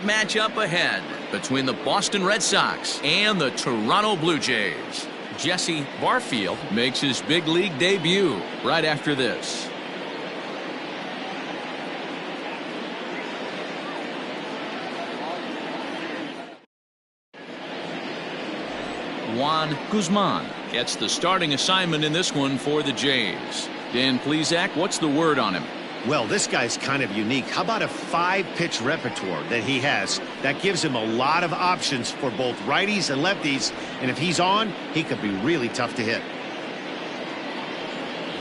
matchup ahead between the Boston Red Sox and the Toronto Blue Jays. Jesse Barfield makes his big league debut right after this. Juan Guzman gets the starting assignment in this one for the Jays. Dan Plesac, what's the word on him? Well, this guy's kind of unique. How about a 5-pitch repertoire that he has? That gives him a lot of options for both righties and lefties. And if he's on, he could be really tough to hit.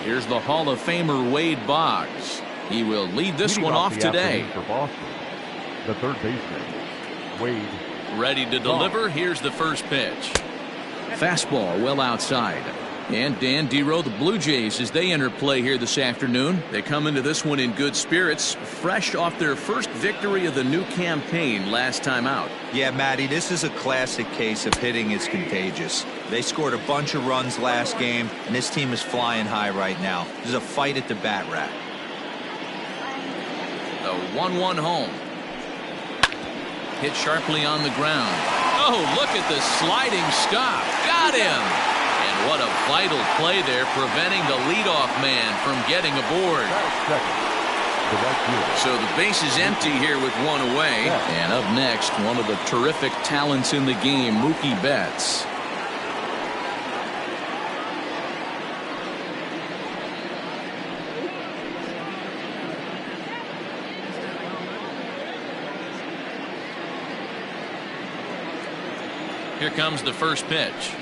Here's the Hall of Famer Wade Boggs. He will lead this one off today. For Boston, the third baseman, Wade. Ready to deliver. Here's the first pitch. Fastball well outside. And Dan Dero, the Blue Jays, as they enter play here this afternoon, they come into this one in good spirits, fresh off their first victory of the new campaign last time out. Yeah, Matty, this is a classic case of hitting is contagious. They scored a bunch of runs last game, and this team is flying high right now. There's a fight at the bat rack. The 1-1 home. Hit sharply on the ground. Oh, look at the sliding stop. Got him. And what a vital play there, preventing the leadoff man from getting aboard. So the base is empty here with one away. And up next, one of the terrific talents in the game, Mookie Betts. Here comes the first pitch.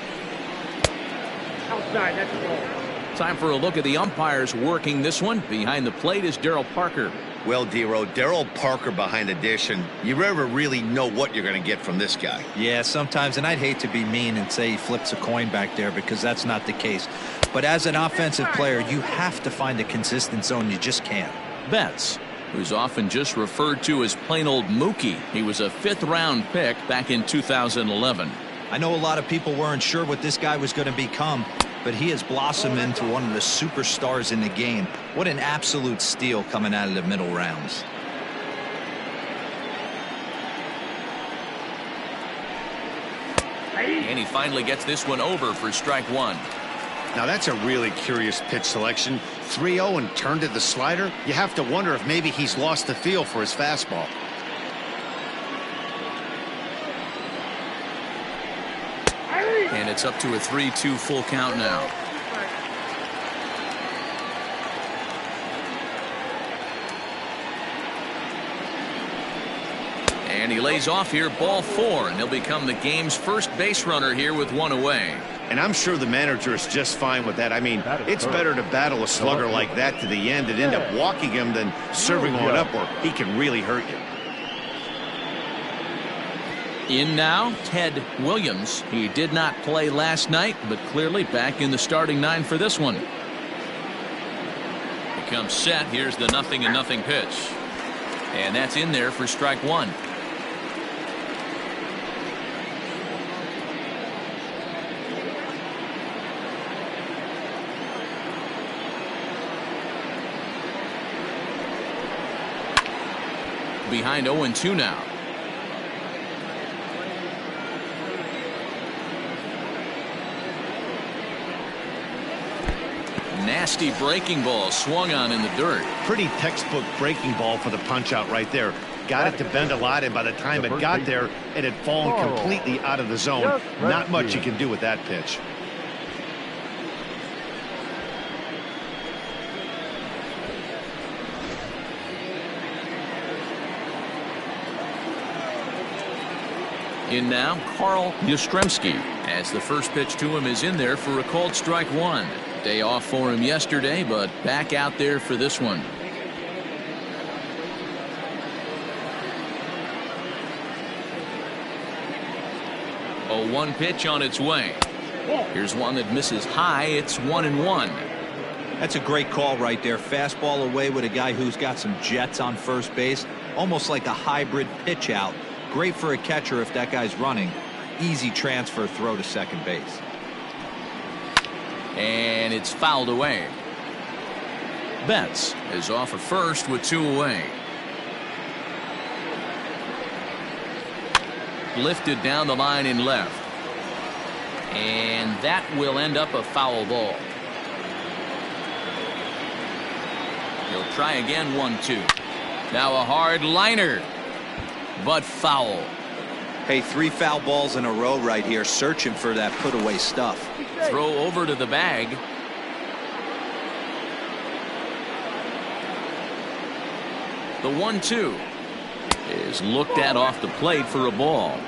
Outside, that's a ball. Time for a look at the umpires working this one. Behind the plate is Darryl Parker. Well, Dero, Darryl Parker behind the dish, and you never really know what you're going to get from this guy. Yeah, sometimes, and I'd hate to be mean and say he flips a coin back there because that's not the case. But as an offensive player, you have to find a consistent zone. You just can't. Betts, who's often just referred to as plain old Mookie. He was a 5th-round pick back in 2011. I know a lot of people weren't sure what this guy was going to become, but he has blossomed into one of the superstars in the game. What an absolute steal coming out of the middle rounds. And he finally gets this one over for strike one. Now that's a really curious pitch selection. 3-0 and turned to the slider. You have to wonder if maybe he's lost the feel for his fastball. And it's up to a 3-2 full count now. And he lays off here, ball 4, and he'll become the game's first base runner here with one away. And I'm sure the manager is just fine with that. I mean, it's better to battle a slugger like that to the end and end up walking him than serving on up, or he can really hurt you. In now, Ted Williams. He did not play last night, but clearly back in the starting 9 for this one. He comes set. Here's the 0-0 pitch. And that's in there for strike one. Behind 0-2 now. Nasty breaking ball swung on in the dirt. Pretty textbook breaking ball for the punch out right there. Got it to bend a lot, and by the time it got there, it had fallen completely out of the zone. Not much you can do with that pitch. In now, Carl Yastrzemski, as the first pitch to him is in there for a called strike one. Day off for him yesterday, but back out there for this one. A 1 pitch on its way. Here's one that misses high. It's 1-1. That's a great call right there. Fastball away with a guy who's got some jets on first base. Almost like a hybrid pitch out. Great for a catcher if that guy's running. Easy transfer throw to second base. And it's fouled away. Betts is off at first with 2 away. Lifted down the line in left. And that will end up a foul ball. He'll try again, 1-2. Now a hard liner, but foul. Hey, 3 foul balls in a row right here, searching for that put away stuff. Throw over to the bag. The 1-2 is looked at off the plate for a ball.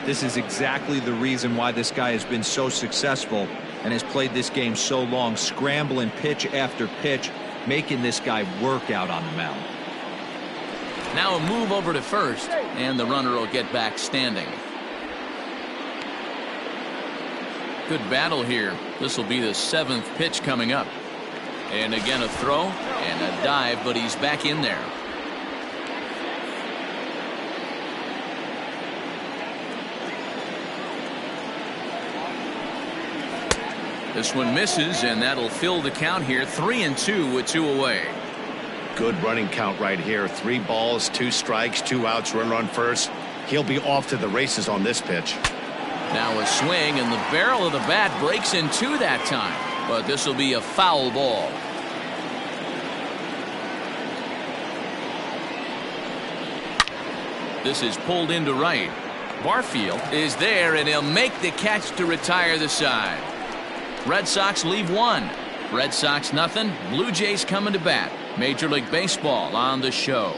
This is exactly the reason why this guy has been so successful and has played this game so long, scrambling pitch after pitch, making this guy work out on the mound. Now a move over to first, and the runner will get back standing. Good battle here. This will be the 7th pitch coming up. And again a throw and a dive, but he's back in there. This one misses, and that'll fill the count here. 3-2 with 2 away. Good running count right here. 3 balls, 2 strikes, 2 outs, runner on first. He'll be off to the races on this pitch. Now a swing, and the barrel of the bat breaks in 2 that time. But this will be a foul ball. This is pulled into right. Barfield is there, and he'll make the catch to retire the side. Red Sox leave 1. Red Sox nothing. Blue Jays coming to bat. Major League Baseball on the show.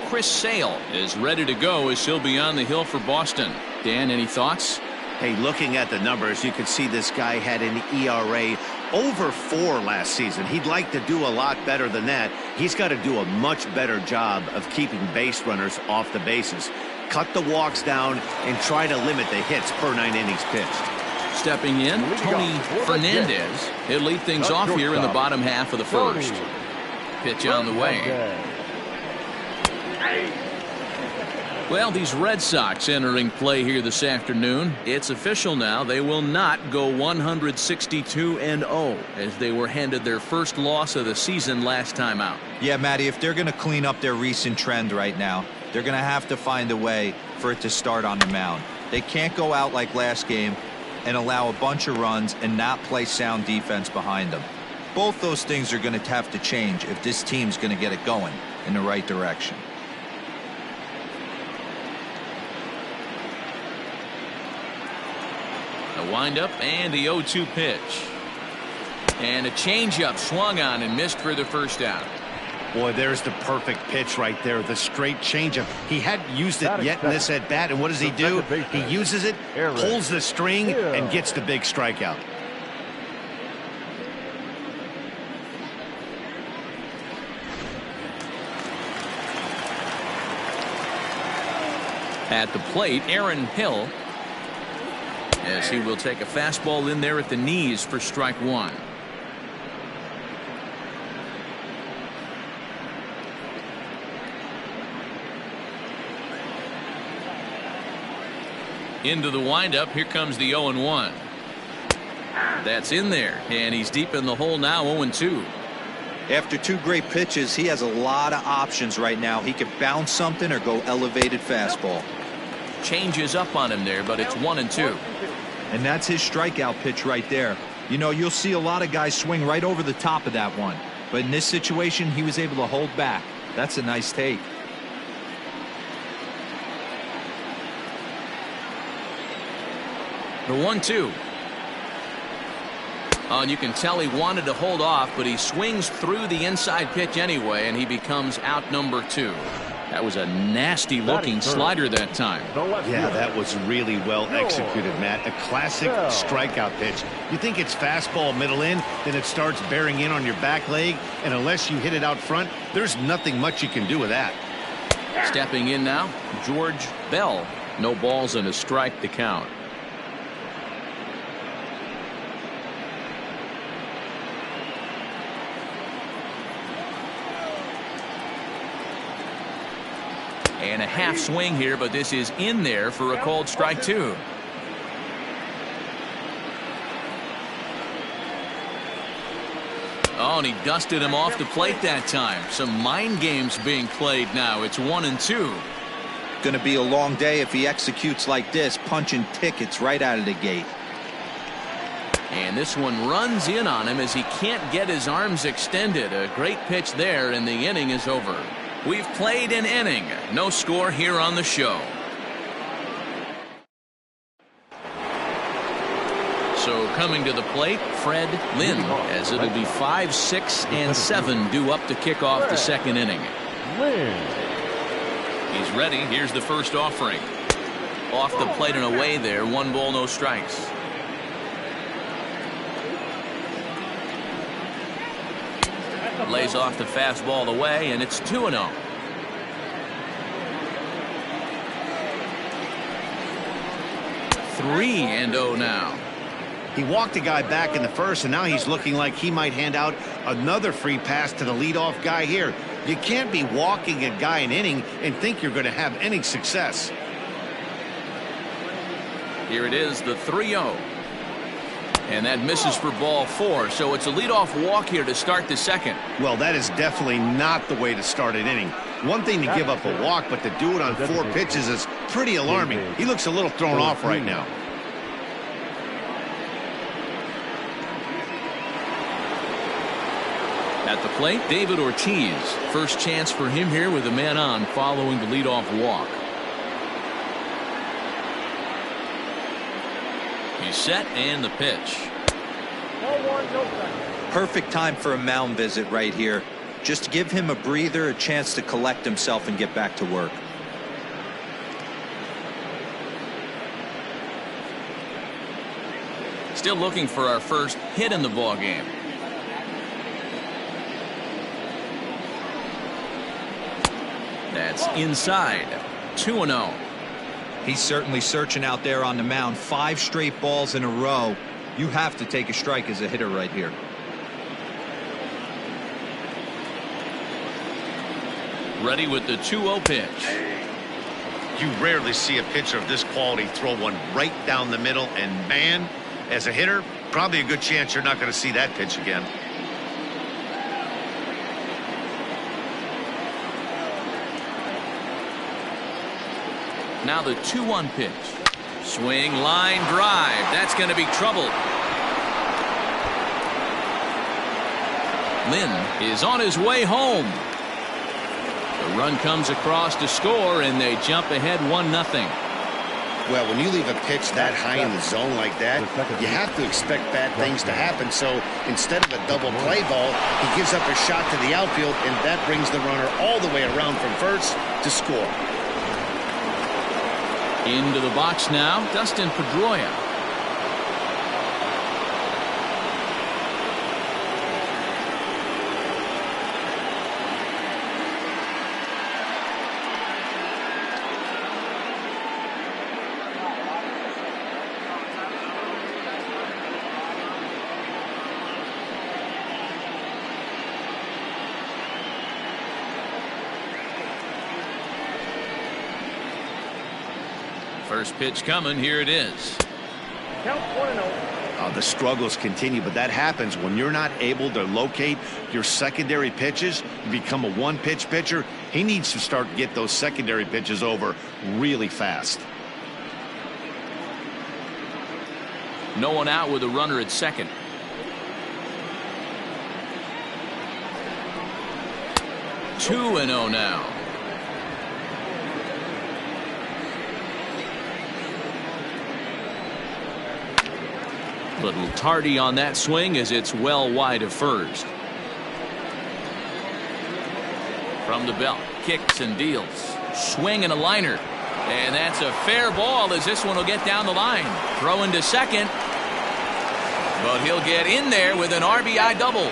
Chris Sale is ready to go as he'll be on the hill for Boston. Dan, any thoughts? Hey, looking at the numbers, you can see this guy had an ERA over 4 last season. He'd like to do a lot better than that. He's got to do a much better job of keeping base runners off the bases. Cut the walks down and try to limit the hits per 9 innings pitched. Stepping in, Tony Fernandez. He'll lead things off here in the bottom half of the first. Pitch on the way. Well, these Red Sox entering play here this afternoon. It's official now. They will not go 162-0 as they were handed their first loss of the season last time out. Yeah, Matty, if they're going to clean up their recent trend right now, they're going to have to find a way for it to start on the mound. They can't go out like last game and allow a bunch of runs and not play sound defense behind them. Both those things are going to have to change if this team's going to get it going in the right direction. The windup and the 0-2 pitch. And a changeup swung on and missed for the first out. Boy, there's the perfect pitch right there. The straight changeup. He hadn't used it yet in this at bat, and what does he do? He uses it, pulls the string, and gets the big strikeout. At the plate, Aaron Hill, as he will take a fastball in there at the knees for strike 1. Into the windup. Here comes the 0-1. That's in there, and he's deep in the hole now. 0-2. After 2 great pitches, he has a lot of options right now. He could bounce something or go elevated fastball. Changes up on him there, but it's 1-2. And that's his strikeout pitch right there. You know, you'll see a lot of guys swing right over the top of that one, but in this situation he was able to hold back. That's a nice take. The 1-2. Oh, and you can tell he wanted to hold off, but he swings through the inside pitch anyway, and he becomes out number 2. That was a nasty looking slider that time. Yeah, that was really well executed, Matt. A classic strikeout pitch. You think it's fastball middle in, then it starts bearing in on your back leg, and unless you hit it out front, there's nothing much you can do with that. Stepping in now, George Bell. No balls and a strike to count. And a half swing here, but this is in there for a called strike 2. Oh, and he dusted him off the plate that time. Some mind games being played now. It's 1-2. Going to be a long day if he executes like this, punching tickets right out of the gate. And this one runs in on him as he can't get his arms extended. A great pitch there, and the inning is over. We've played an inning. No score here on the show. So coming to the plate, Fred Lynn, as it'll be 5, 6, and 7 due up to kick off the second inning. He's ready. Here's the first offering. Off the plate and away there. 1 ball, no strikes. Lays off the fastball away, and it's 2-0. Three and 0 now. He walked a guy back in the first, and now he's looking like he might hand out another free pass to the leadoff guy here. You can't be walking a guy an inning and think you're going to have any success. Here it is, the 3-0. And that misses for ball 4, so it's a leadoff walk here to start the second. Well, that is definitely not the way to start an inning. One thing to give up a walk, but to do it on 4 pitches is pretty alarming. He looks a little thrown off right now. At the plate, David Ortiz. First chance for him here with a man on following the leadoff walk. He's set, and the pitch. Perfect time for a mound visit right here. Just give him a breather, a chance to collect himself and get back to work. Still looking for our first hit in the ball game. That's inside. 2-0. He's certainly searching out there on the mound. 5 straight balls in a row. You have to take a strike as a hitter right here. Ready with the 2-0 pitch. You rarely see a pitcher of this quality throw one right down the middle, and man, as a hitter, probably a good chance you're not going to see that pitch again. Now the 2-1 pitch. Swing, line, drive. That's going to be trouble. Lynn is on his way home. The run comes across to score, and they jump ahead 1-0. Well, when you leave a pitch that high in the zone like that, you have to expect bad things to happen. So instead of a double play ball, he gives up a shot to the outfield, and that brings the runner all the way around from first to score. Into the box now, Dustin Pedroia. First pitch coming. Here it is. Count 1-0. The struggles continue, but that happens when you're not able to locate your secondary pitches. You become a one-pitch pitcher. He needs to start to get those secondary pitches over really fast. No one out with a runner at second. Two and 0 now. Little tardy on that swing as it's well wide of first. From the belt, kicks and deals. Swing and a liner. And that's a fair ball as this one will get down the line. Throw into second. But he'll get in there with an RBI double.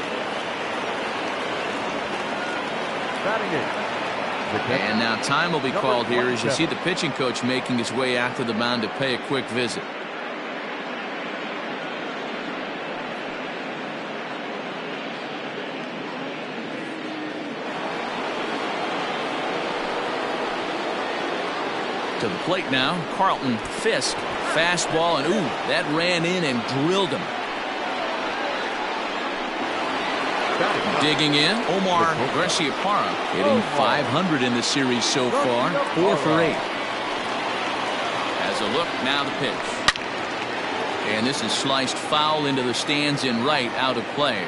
And now time will be called here as you see the pitching coach making his way out to the mound to pay a quick visit. To the plate now, Carlton Fisk. Fastball, and ooh, that ran in and drilled him. Digging in, Omar Garciaparra, hitting 500 in the series so far, 4 for 8. As a look, now the pitch. And this is sliced foul into the stands in right, out of play.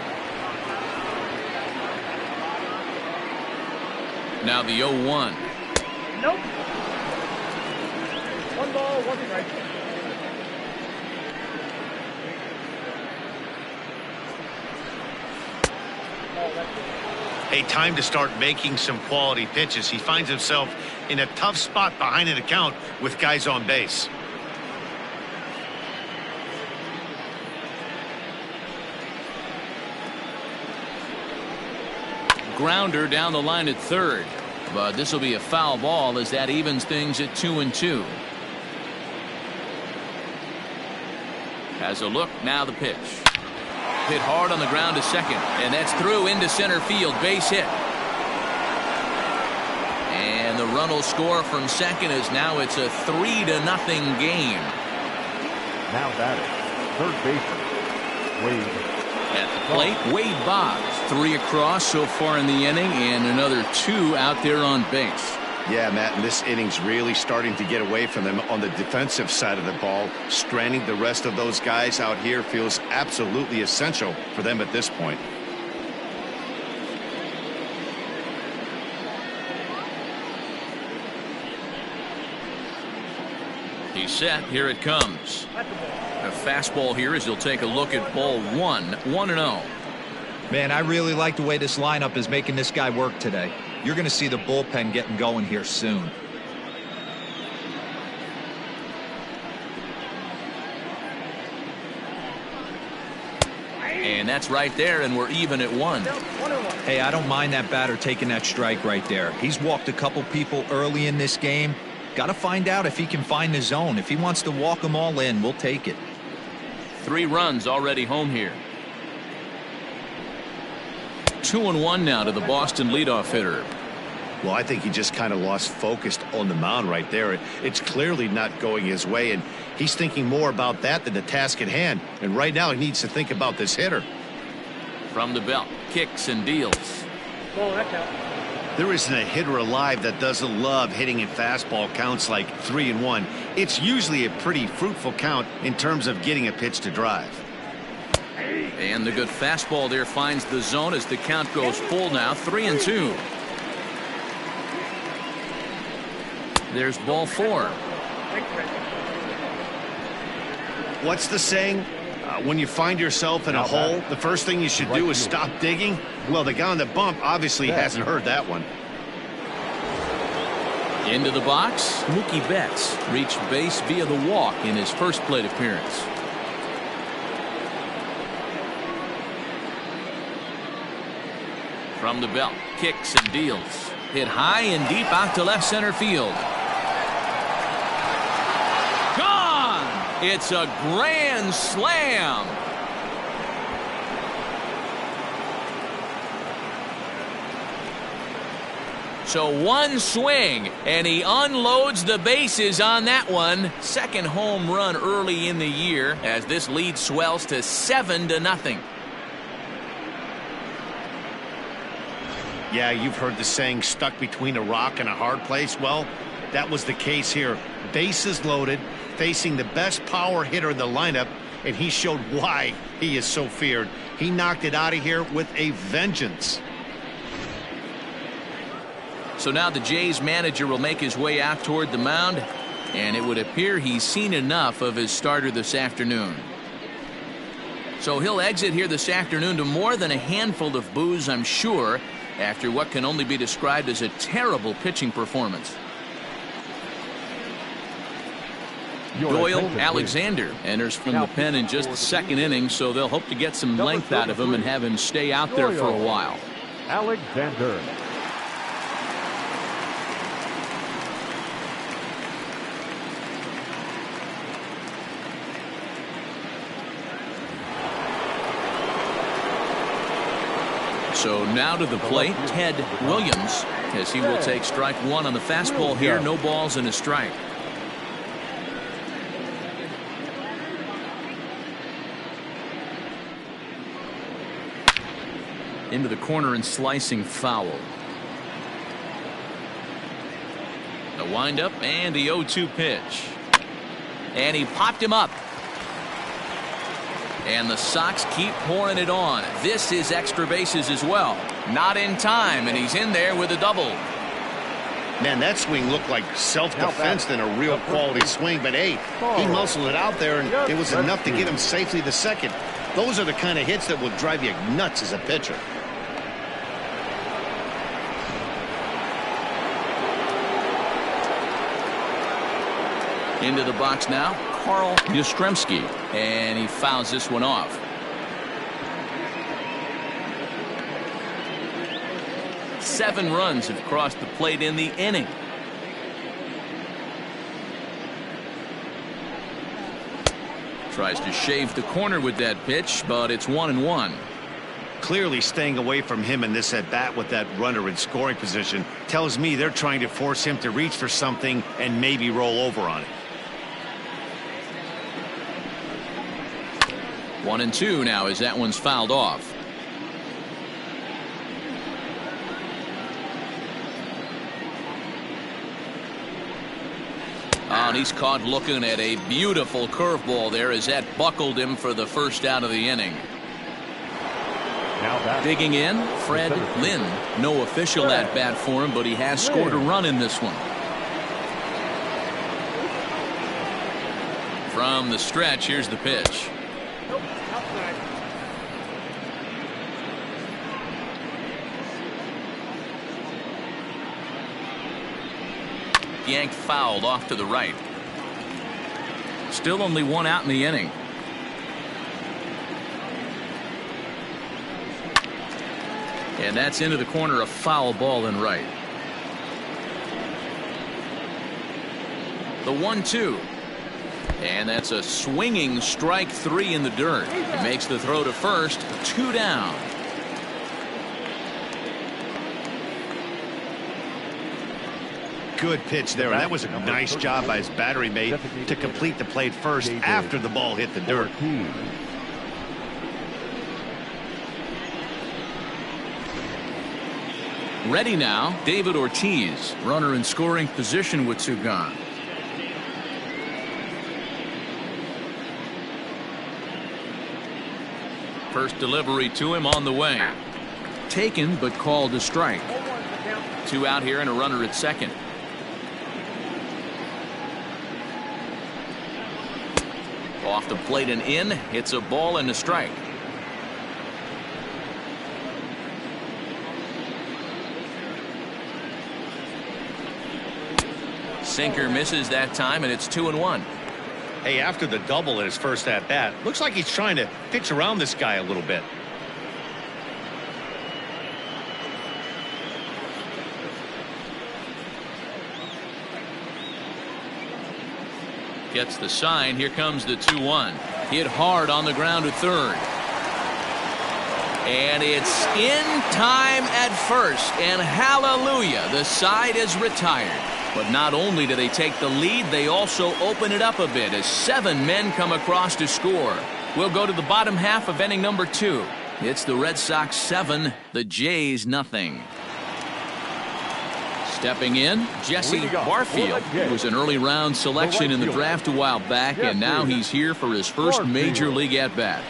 Now the 0-1. Nope. 1 ball, 1 strike. Hey, time to start making some quality pitches. He finds himself in a tough spot behind an account with guys on base. Grounder down the line at third, but this will be a foul ball as that evens things at 2-2. As a look, now the pitch. Hit hard on the ground to second, and that's through into center field, base hit. And the run will score from second as now it's a 3-0 game. Now batting, third baseman, Wade. At the plate, Wade Boggs, 3 across so far in the inning, and another 2 out there on base. Yeah, Matt, and this inning's really starting to get away from them on the defensive side of the ball. Stranding the rest of those guys out here feels absolutely essential for them at this point. He's set. Here it comes. A fastball here as he'll take a look at ball 1, 1-0. Man, I really like the way this lineup is making this guy work today. You're going to see the bullpen getting going here soon. And that's right there, and we're even at 1. Hey, I don't mind that batter taking that strike right there. He's walked a couple people early in this game. Got to find out if he can find the zone. If he wants to walk them all in, we'll take it. 3 runs already home here. 2-1 now to the Boston leadoff hitter. Well, I think he just kind of lost focus on the mound right there. It's clearly not going his way, and he's thinking more about that than the task at hand. And right now he needs to think about this hitter. From the belt, kicks and deals. Ball, that count. There isn't a hitter alive that doesn't love hitting in fastball counts like 3-1. It's usually a pretty fruitful count in terms of getting a pitch to drive. And the good fastball there finds the zone as the count goes full now, 3-2. There's ball 4. What's the saying? When you find yourself in a hole, the first thing you should do is stop digging. Well, the guy on the bump obviously hasn't heard that one. Into the box, Mookie Betts reached base via the walk in his first plate appearance. From the belt, kicks and deals. Hit high and deep out to left center field. Gone! It's a grand slam. So one swing, and he unloads the bases on that one. Second home run early in the year as this lead swells to 7-0. Yeah, you've heard the saying, stuck between a rock and a hard place. Well, that was the case here. Bases loaded, facing the best power hitter in the lineup, and he showed why he is so feared. He knocked it out of here with a vengeance. So now the Jays manager will make his way out toward the mound, and it would appear he's seen enough of his starter this afternoon. So he'll exit here this afternoon to more than a handful of boos, I'm sure, after what can only be described as a terrible pitching performance. Doyle Alexander enters from the pen in just the second inning, so they'll hope to get some length out of him and have him stay out there for a while. Alexander. So now to the plate, Ted Williams, as he will take strike one on the fastball here. No balls and a strike. Into the corner and slicing foul. The windup and the 0-2 pitch. And he popped him up. And the Sox keep pouring it on. This is extra bases as well. Not in time, and he's in there with a double. Man, that swing looked like self-defense than a real quality swing. But, hey, he muscled it out there, and it was enough to get him safely to second. Those are the kind of hits that will drive you nuts as a pitcher. Into the box now, Carl Yastrzemski, and he fouls this one off. Seven runs have crossed the plate in the inning. Tries to shave the corner with that pitch, but it's 1-1. Clearly staying away from him in this at-bat with that runner in scoring position tells me they're trying to force him to reach for something and maybe roll over on it. 1-2 now as that one's fouled off. And he's caught looking at a beautiful curveball there as that buckled him for the first out of the inning. Digging in, Fred Lynn. No official at bat for him, but he has scored a run in this one. From the stretch, here's the pitch. Nope, outside. Yanked fouled off to the right. Still only one out in the inning. And that's into the corner, a foul ball and right. The 1-2. And that's a swinging strike three in the dirt. He makes the throw to first, 2 down. Good pitch there, and that was a nice job by his battery mate to complete the play first after the ball hit the dirt. Ready now, David Ortiz, runner in scoring position with 2 gone. First delivery to him on the way. Taken but called a strike. 2 out here and a runner at second. Off the plate and in. It's a ball and a strike. Sinker misses that time, and it's 2-1. Hey, after the double in his first at-bat, looks like he's trying to pitch around this guy a little bit. Gets the sign. Here comes the 2-1. Hit hard on the ground at third. And it's in time at first. And hallelujah, the side is retired. But not only do they take the lead, they also open it up a bit as 7 men come across to score. We'll go to the bottom half of inning number 2. It's the Red Sox 7, the Jays nothing. Stepping in, Jesse Barfield, who was an early round selection in the draft a while back, and now he's here for his first major league at-bat.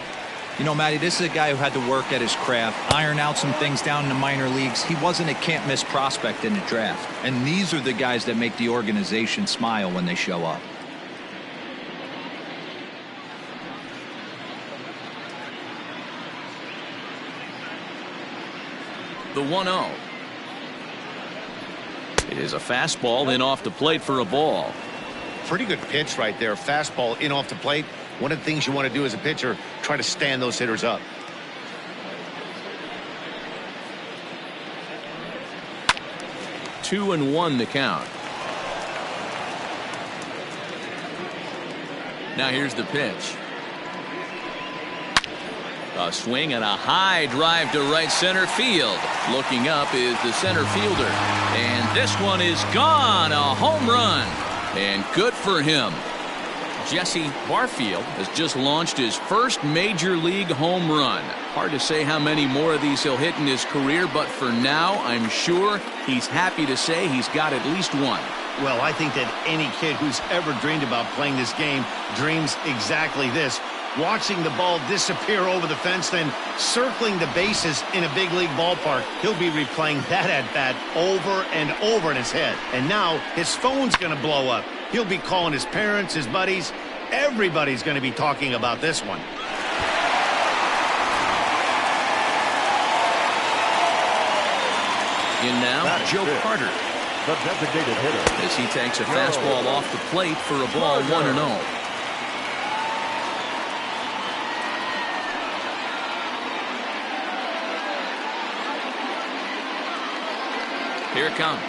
You know, Matty, this is a guy who had to work at his craft, iron out some things down in the minor leagues. He wasn't a can't-miss prospect in the draft. And these are the guys that make the organization smile when they show up. The 1-0. It is a fastball in off the plate for a ball. Pretty good pitch right there. Fastball in off the plate. One of the things you want to do as a pitcher, try to stand those hitters up. Two and 1 the count. Now here's the pitch. A swing and a high drive to right center field. Looking up is the center fielder. And this one is gone. A home run. And good for him. Jesse Barfield has just launched his first major league home run. Hard to say how many more of these he'll hit in his career, but for now, I'm sure he's happy to say he's got at least one. Well, I think that any kid who's ever dreamed about playing this game dreams exactly this. Watching the ball disappear over the fence, then circling the bases in a big league ballpark. He'll be replaying that at-bat over and over in his head. And now his phone's going to blow up. He'll be calling his parents, his buddies. Everybody's going to be talking about this one. In now, Joe Carter. The designated hitter. As he takes a fastball off the plate for a ball 1-0. Here it comes.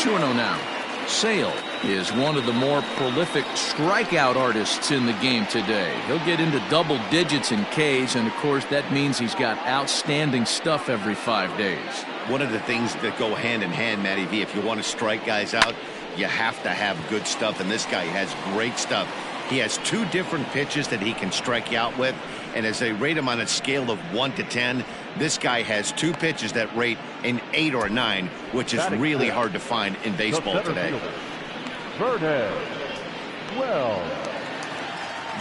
2-0 now. Sale is one of the more prolific strikeout artists in the game today. He'll get into double digits in Ks, and of course that means he's got outstanding stuff every 5 days. One of the things that go hand in hand, Matty V, if you want to strike guys out, you have to have good stuff, and this guy has great stuff. He has 2 different pitches that he can strike you out with, and as they rate him on a scale of 1 to 10, this guy has 2 pitches that rate an 8 or a 9, which is really hard to find in baseball today.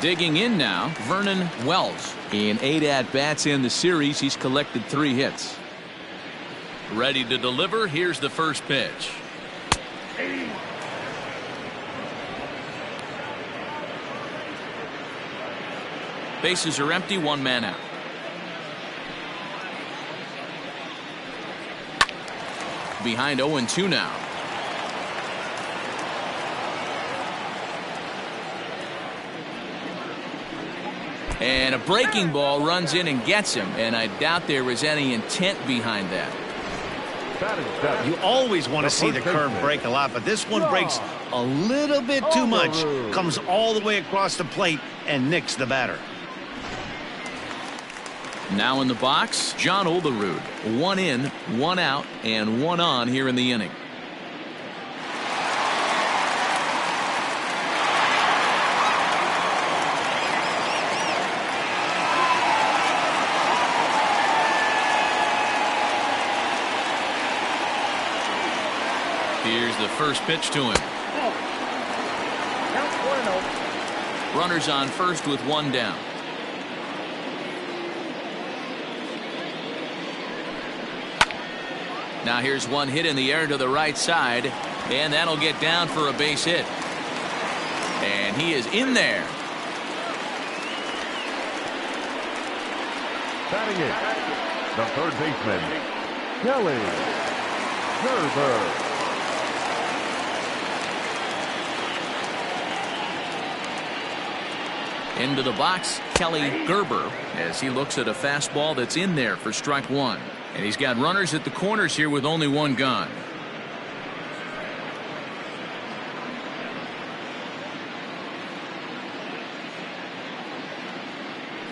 Digging in now, Vernon Wells. In 8 at-bats in the series, he's collected 3 hits. Ready to deliver. Here's the first pitch. Bases are empty, 1 man out. Behind 0-2 now. And a breaking ball runs in and gets him, and I doubt there was any intent behind that. You always want to see the curve break a lot, but this one breaks a little bit too much. Comes all the way across the plate and nicks the batter. Now in the box, John Olerud. 1 in, 1 out, and 1 on here in the inning. Here's the first pitch to him. Runners on first with 1 down. Now here's 1 hit in the air to the right side, and that'll get down for a base hit. And he is in there. Batting it, the third baseman, Kelly Gerber. Into the box, Kelly Gerber, as he looks at a fastball that's in there for strike 1. And he's got runners at the corners here with only 1 gone.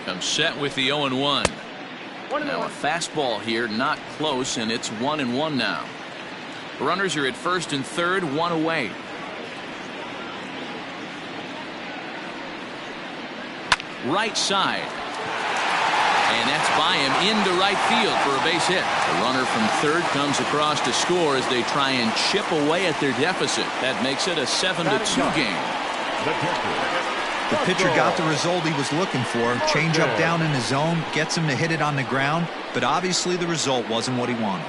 Comes set with the 0-1. Now a fastball here, not close, and it's 1-1 now. Runners are at first and third, 1 away. Right side. And that's by him into right field for a base hit. The runner from third comes across to score as they try and chip away at their deficit. That makes it a 7-2 game. The pitcher got the result he was looking for. Change up down in his zone, gets him to hit it on the ground, but obviously the result wasn't what he wanted.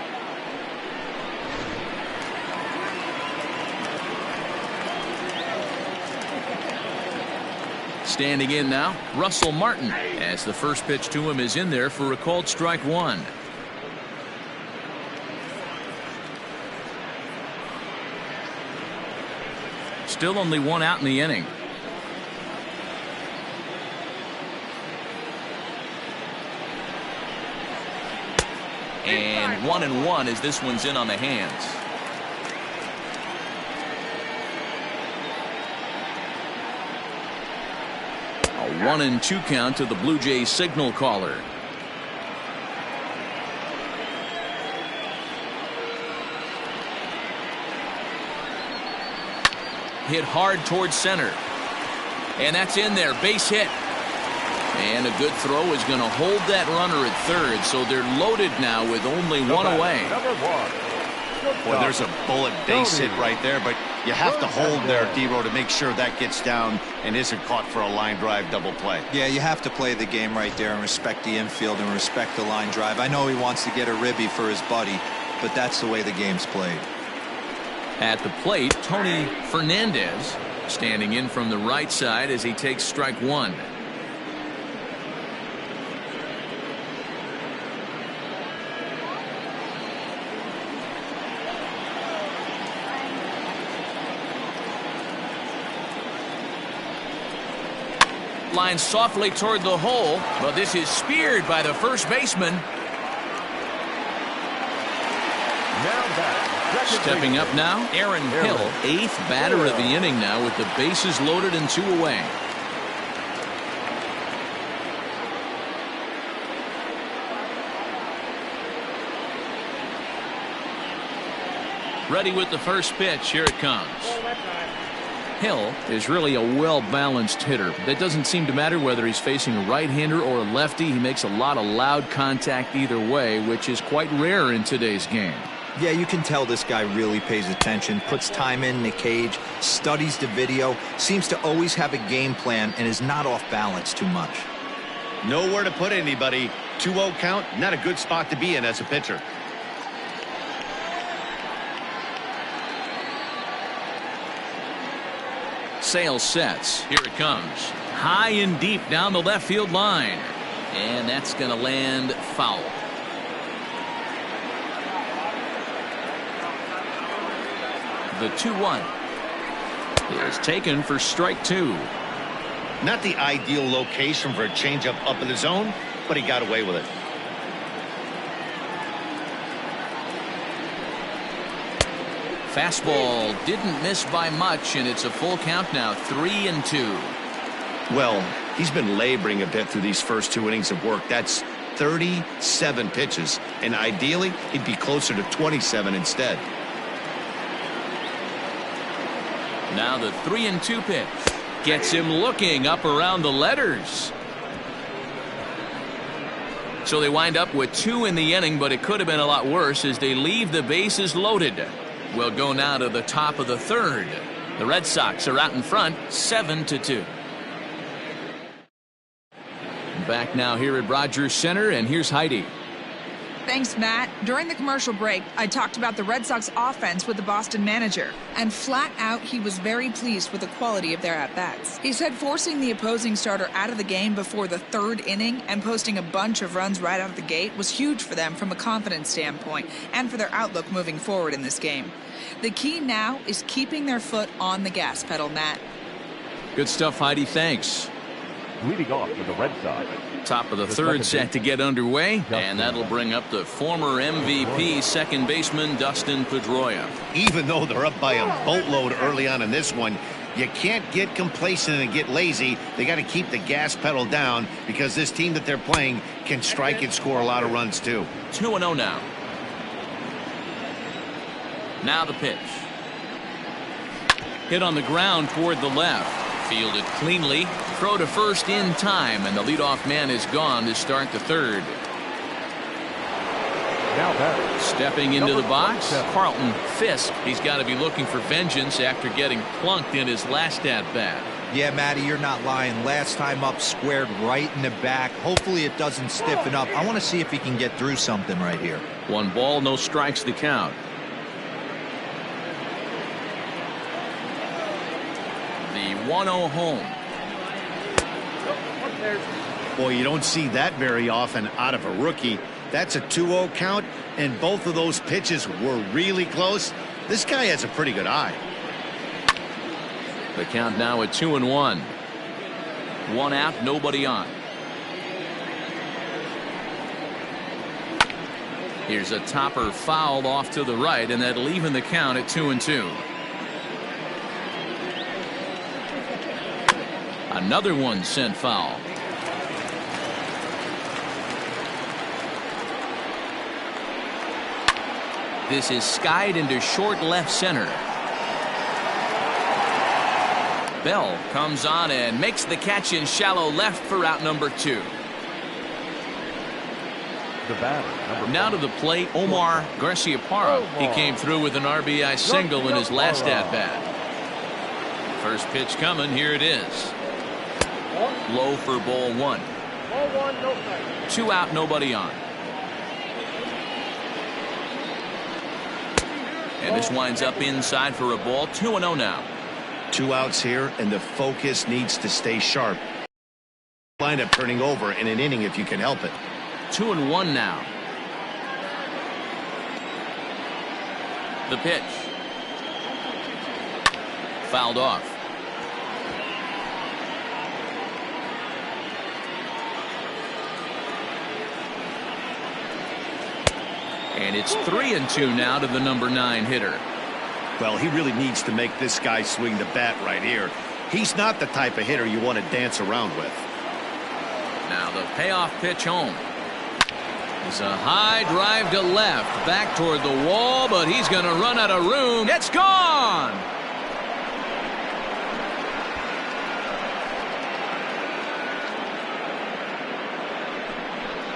Standing in now, Russell Martin, as the first pitch to him is in there for a called strike 1. Still only 1 out in the inning. And 1-1 as this one's in on the hands. A 1-2 count to the Blue Jays signal caller. hit hard towards center. And that's in there. Base hit. And a good throw is going to hold that runner at third. So they're loaded now with only one away. Number 1. Well, there's a bullet base hit right there, but you have to hold there, D-Row, to make sure that gets down and isn't caught for a line drive double play. Yeah, you have to play the game right there and respect the infield and respect the line drive. I know he wants to get a ribby for his buddy, but that's the way the game's played. At the plate, Tony Fernandez standing in from the right side as he takes strike one. Line softly toward the hole, but this is speared by the first baseman. Stepping up now, Aaron Hill, 8th batter of the inning now with the bases loaded and 2 away. Ready with the first pitch. Here it comes. Hill is really a well-balanced hitter. That doesn't seem to matter whether he's facing a right-hander or a lefty. He makes a lot of loud contact either way, which is quite rare in today's game. Yeah, you can tell this guy really pays attention, puts time in the cage, studies the video, seems to always have a game plan, and is not off balance too much. Nowhere to put anybody. 2-0 count, not a good spot to be in as a pitcher. Sales sets. Here it comes. High and deep down the left field line. And that's going to land foul. The 2-1 is taken for strike 2. Not the ideal location for a changeup up in the zone, but he got away with it. Fastball didn't miss by much, and it's a full count now, 3-2. Well, he's been laboring a bit through these first 2 innings of work. That's 37 pitches, and ideally he'd be closer to 27 instead. Now the 3-2 pitch gets him looking up around the letters. So they wind up with 2 in the inning, but it could have been a lot worse as they leave the bases loaded. We'll go now to the top of the third. The Red Sox are out in front, 7-2. Back now here at Rogers Center, and here's Heidi. Thanks, Matt. During the commercial break, I talked about the Red Sox offense with the Boston manager, and flat out, he was very pleased with the quality of their at-bats. He said forcing the opposing starter out of the game before the 3rd inning and posting a bunch of runs right out of the gate was huge for them from a confidence standpoint and for their outlook moving forward in this game. The key now is keeping their foot on the gas pedal, Matt. Good stuff, Heidi. Thanks. Leading off for the Red Sox. Top of the third set to get underway, and that'll bring up the former MVP second baseman Dustin Pedroia. Even though they're up by a boatload early on in this one, you can't get complacent and get lazy. They got to keep the gas pedal down because this team that they're playing can strike and score a lot of runs too. 2-0 now. Now the pitch. Hit on the ground toward the left. Fielded cleanly. Throw to first in time, and the leadoff man is gone to start the third. Now batting. Stepping into the box, 47. Carlton Fisk. He's got to be looking for vengeance after getting plunked in his last at-bat. Yeah, Matty, you're not lying. Last time up, squared right in the back. Hopefully it doesn't stiffen up. I want to see if he can get through something right here. 1 ball, no strikes to count. The 1-0 home. Boy, you don't see that very often out of a rookie. That's a 2-0 count, and both of those pitches were really close. This guy has a pretty good eye. The count now at 2-1. 1 out, nobody on. Here's a topper fouled off to the right, and that'll even the count at 2-2. Another one sent foul. This is skied into short left center. Bell comes on and makes the catch in shallow left for out number 2. The batter, Now to the plate, Omar Garciaparra. He came through with an RBI single in his last at-bat. First pitch coming. Here it is. Low for ball 1. Ball 1, no strike. 2 out, nobody on. And this winds up inside for a ball. 2-0 now. 2 outs here, and the focus needs to stay sharp. Lineup turning over in an inning if you can help it. 2-1 now. The pitch. Fouled off. And it's 3-2 now to the number 9 hitter. Well, he really needs to make this guy swing the bat right here. He's not the type of hitter you want to dance around with. Now the payoff pitch home. It's a high drive to left, back toward the wall, but he's going to run out of room. It's gone!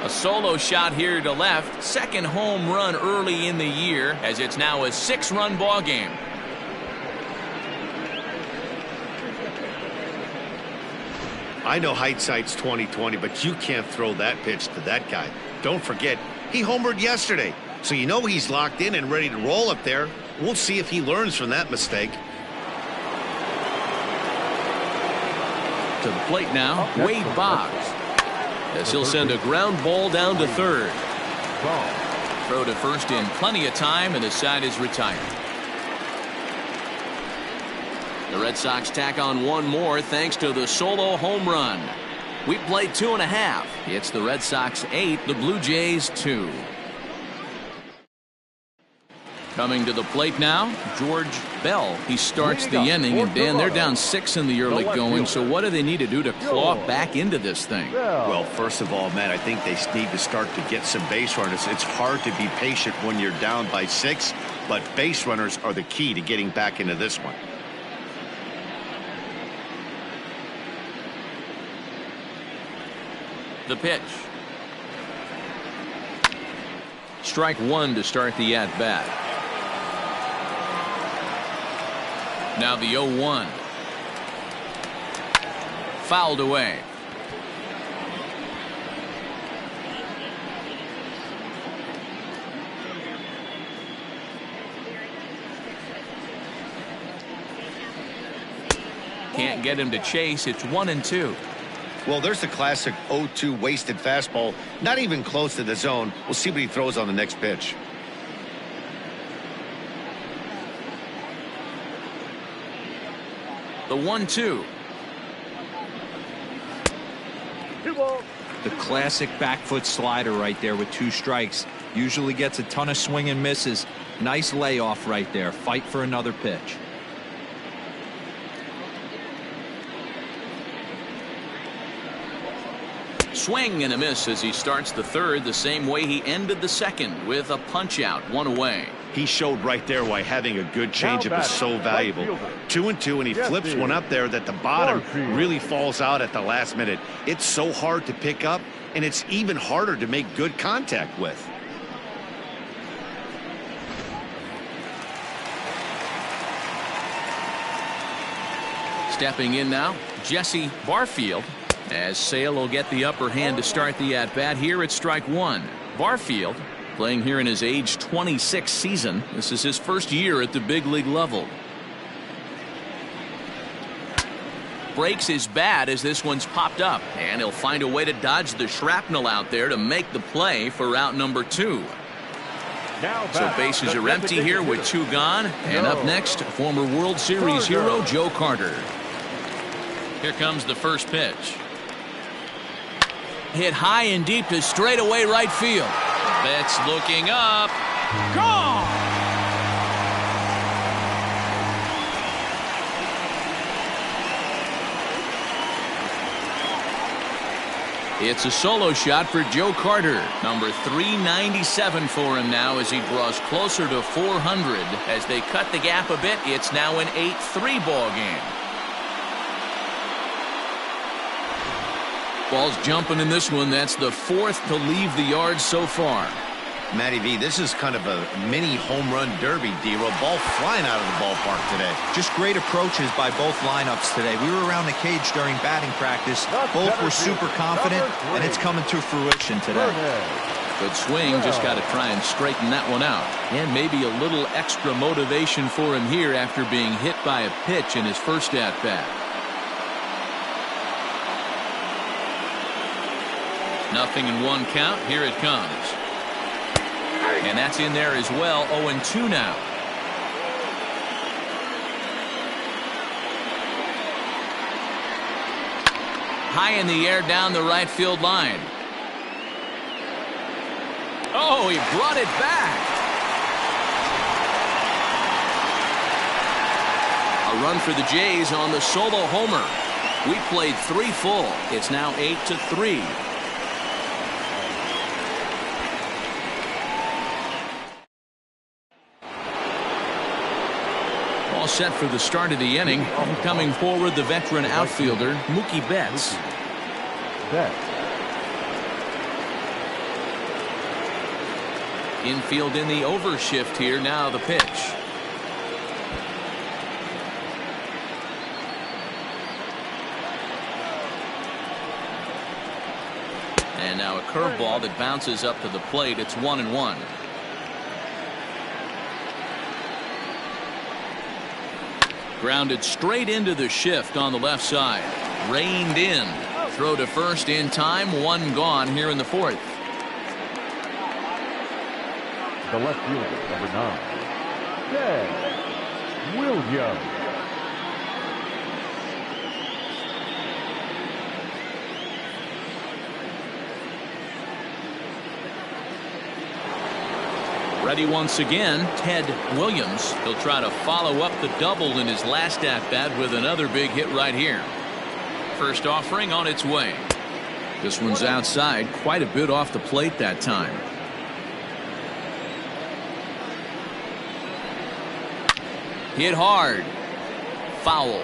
A solo shot here to left. Second home run early in the year, as it's now a 6-run ball game. I know hindsight's 20/20, but you can't throw that pitch to that guy. Don't forget, he homered yesterday, so you know he's locked in and ready to roll up there. We'll see if he learns from that mistake. To the plate now, Wade Boggs. As he'll send a ground ball down to third. Throw to first in plenty of time, and the side is retired. The Red Sox tack on one more thanks to the solo home run. We played 2.5. It's the Red Sox 8, the Blue Jays 2. Coming to the plate now, George Bell. He starts the inning, and Dan, they're down 6 in the early going, so what do they need to do to claw back into this thing? Well, first of all, Matt, I think they need to start to get some base runners. It's hard to be patient when you're down by 6, but base runners are the key to getting back into this one. The pitch. Strike 1 to start the at-bat. Now the 0-1. Fouled away. Can't get him to chase. It's 1-2. Well, there's the classic 0-2 wasted fastball. Not even close to the zone. We'll see what he throws on the next pitch. The 1-2. The classic back foot slider right there with 2 strikes. Usually gets a ton of swing and misses. Nice layoff right there. Fight for another pitch. Swing and a miss as he starts the third the same way he ended the second, with a punch out, 1 away. He showed right there why having a good changeup is so valuable. 2-2, and he flips one up there that the bottom really falls out at the last minute. It's so hard to pick up, and it's even harder to make good contact with. Stepping in now, Jesse Barfield, as Sale will get the upper hand to start the at-bat. Here at strike 1. Barfield, playing here in his age 26 season. This is his first year at the big league level. Breaks his bat as this one's popped up, and he'll find a way to dodge the shrapnel out there to make the play for out number 2. So bases are empty here with 2 gone. And up next, former World Series hero Joe Carter. Here comes the first pitch. Hit high and deep to straightaway right field. Betts looking up. Gone! It's a solo shot for Joe Carter. Number 397 for him now as he draws closer to 400. As they cut the gap a bit, it's now an 8-3 ball game. Ball's jumping in this one. That's the 4th to leave the yard so far. Matty V, this is kind of a mini home run derby, D-Row. Ball flying out of the ballpark today. Just great approaches by both lineups today. We were around the cage during batting practice. Both were super confident, and it's coming to fruition today. Good swing. Just got to try and straighten that one out. And maybe a little extra motivation for him here after being hit by a pitch in his first at-bat. Nothing in 1 count. Here it comes. And that's in there as well. 0-2 now. High in the air down the right field line. Oh, he brought it back. A run for the Jays on the solo homer. We played 3 full. It's now 8-3. All set for the start of the inning. Coming forward, the veteran outfielder, Mookie Betts. Infield in the overshift here. Now the pitch. And now a curveball that bounces up to the plate. It's 1-1. Grounded straight into the shift on the left side. Reined in. Throw to first in time. 1 gone here in the 4th. The left fielder, number 9, Ted Williams. Ready once again, Ted Williams. He'll try to follow up the double in his last at-bat with another big hit right here. First offering on its way. This one's outside, quite a bit off the plate that time. Hit hard. Foul.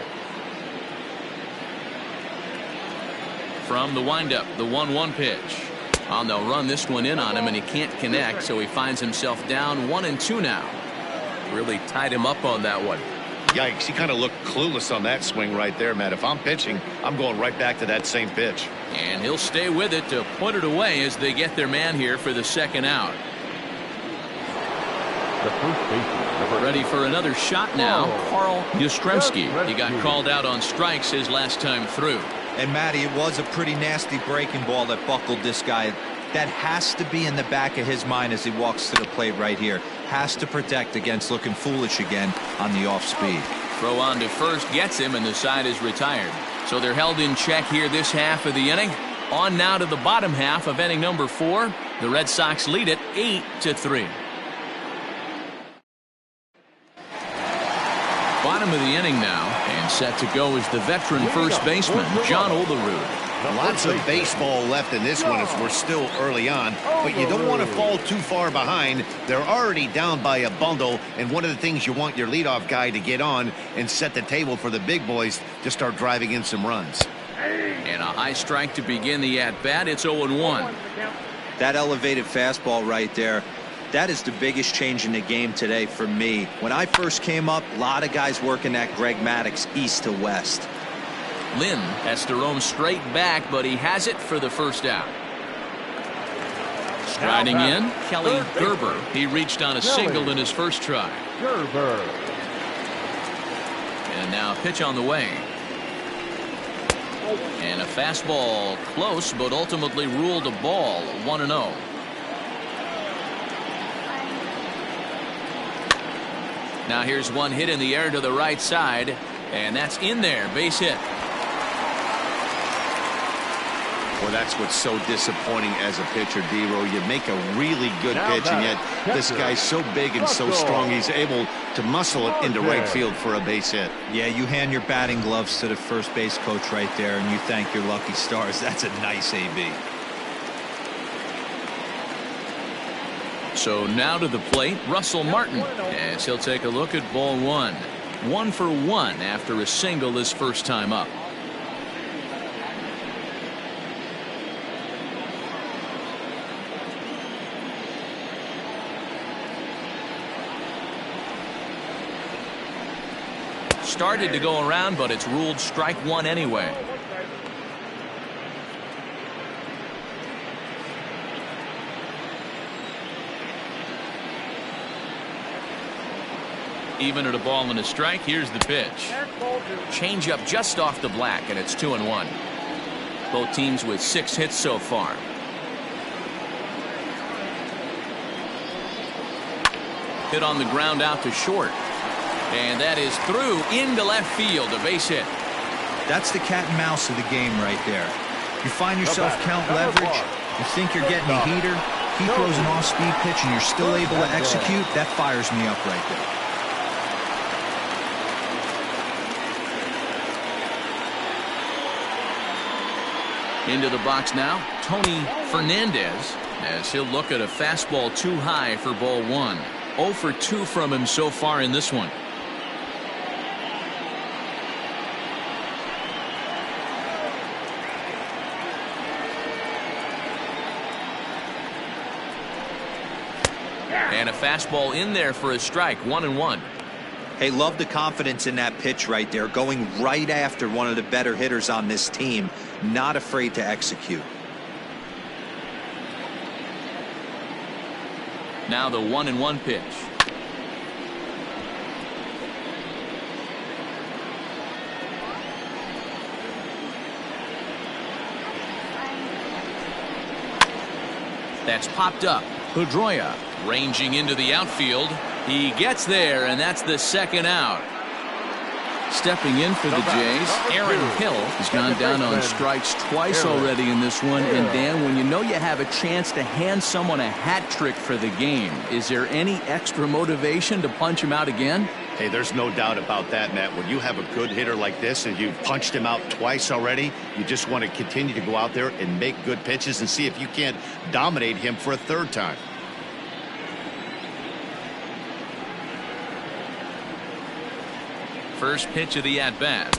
From the windup, the 1-1 pitch. Oh, they'll run this one in on him, and he can't connect, so he finds himself down 1-2 now. Really tied him up on that one. Yikes, he kind of looked clueless on that swing right there, Matt. If I'm pitching, I'm going right back to that same pitch. And he'll stay with it to put it away as they get their man here for the second out. The first baseman, ready for another shot now. Carl Yastrzemski. He got called out on strikes his last time through. And Matty, it was a pretty nasty breaking ball that buckled this guy. That has to be in the back of his mind as he walks to the plate right here. Has to protect against looking foolish again on the off speed. Throw on to first gets him, and the side is retired. So they're held in check here this half of the inning. On now to the bottom half of inning number 4. The Red Sox lead it 8-3. Bottom of the inning now, and set to go is the veteran first baseman, John Olerud. Lots of baseball left in this one as we're still early on, but you don't want to fall too far behind. They're already down by a bundle, and one of the things you want your leadoff guy to get on and set the table for the big boys to start driving in some runs. And a high strike to begin the at-bat. It's 0-1. That elevated fastball right there, that is the biggest change in the game today for me. When I first came up, a lot of guys working that Greg Maddux east to west. Lynn has to roam straight back, but he has it for the first out. Striding in, Kelly Gerber. He reached on a single in his first try. Gerber. And now a pitch on the way. And a fastball close, but ultimately ruled a ball. 1-0. Now here's one hit in the air to the right side, and that's in there. Base hit. Well, that's what's so disappointing as a pitcher, D-Row. You make a really good pitch, and yet this guy's so big and so strong, he's able to muscle it into right field for a base hit. Yeah, you hand your batting gloves to the first base coach right there, and you thank your lucky stars. That's a nice AB. So now to the plate, Russell Martin, as he'll take a look at ball 1. 1 for 1 after a single his first time up. started to go around, but it's ruled strike one anyway. Even at a ball and a strike, here's the pitch. Change up just off the black, and it's 2-1. Both teams with 6 hits so far. Hit on the ground out to short. And that is through into left field, a base hit. That's the cat and mouse of the game right there. You find yourself count leverage, you think you're getting a heater, he throws an off-speed pitch and you're still able to execute. That fires me up right there. Into the box now, Tony Fernandez, as he'll look at a fastball too high for ball 1. 0 for 2 from him so far in this one. And a fastball in there for a strike, 1-1. Hey, love the confidence in that pitch right there, going right after one of the better hitters on this team, not afraid to execute. Now the 1-1 pitch. That's popped up. Pedroia ranging into the outfield. He gets there, and that's the second out. Stepping in for the Jays, Aaron Hill has gone down on strikes twice already in this one. And Dan, when you know you have a chance to hand someone a hat trick for the game, is there any extra motivation to punch him out again? Hey, there's no doubt about that, Matt. When you have a good hitter like this and you've punched him out twice already, you just want to continue to go out there and make good pitches and see if you can't dominate him for a third time. First pitch of the at-bat.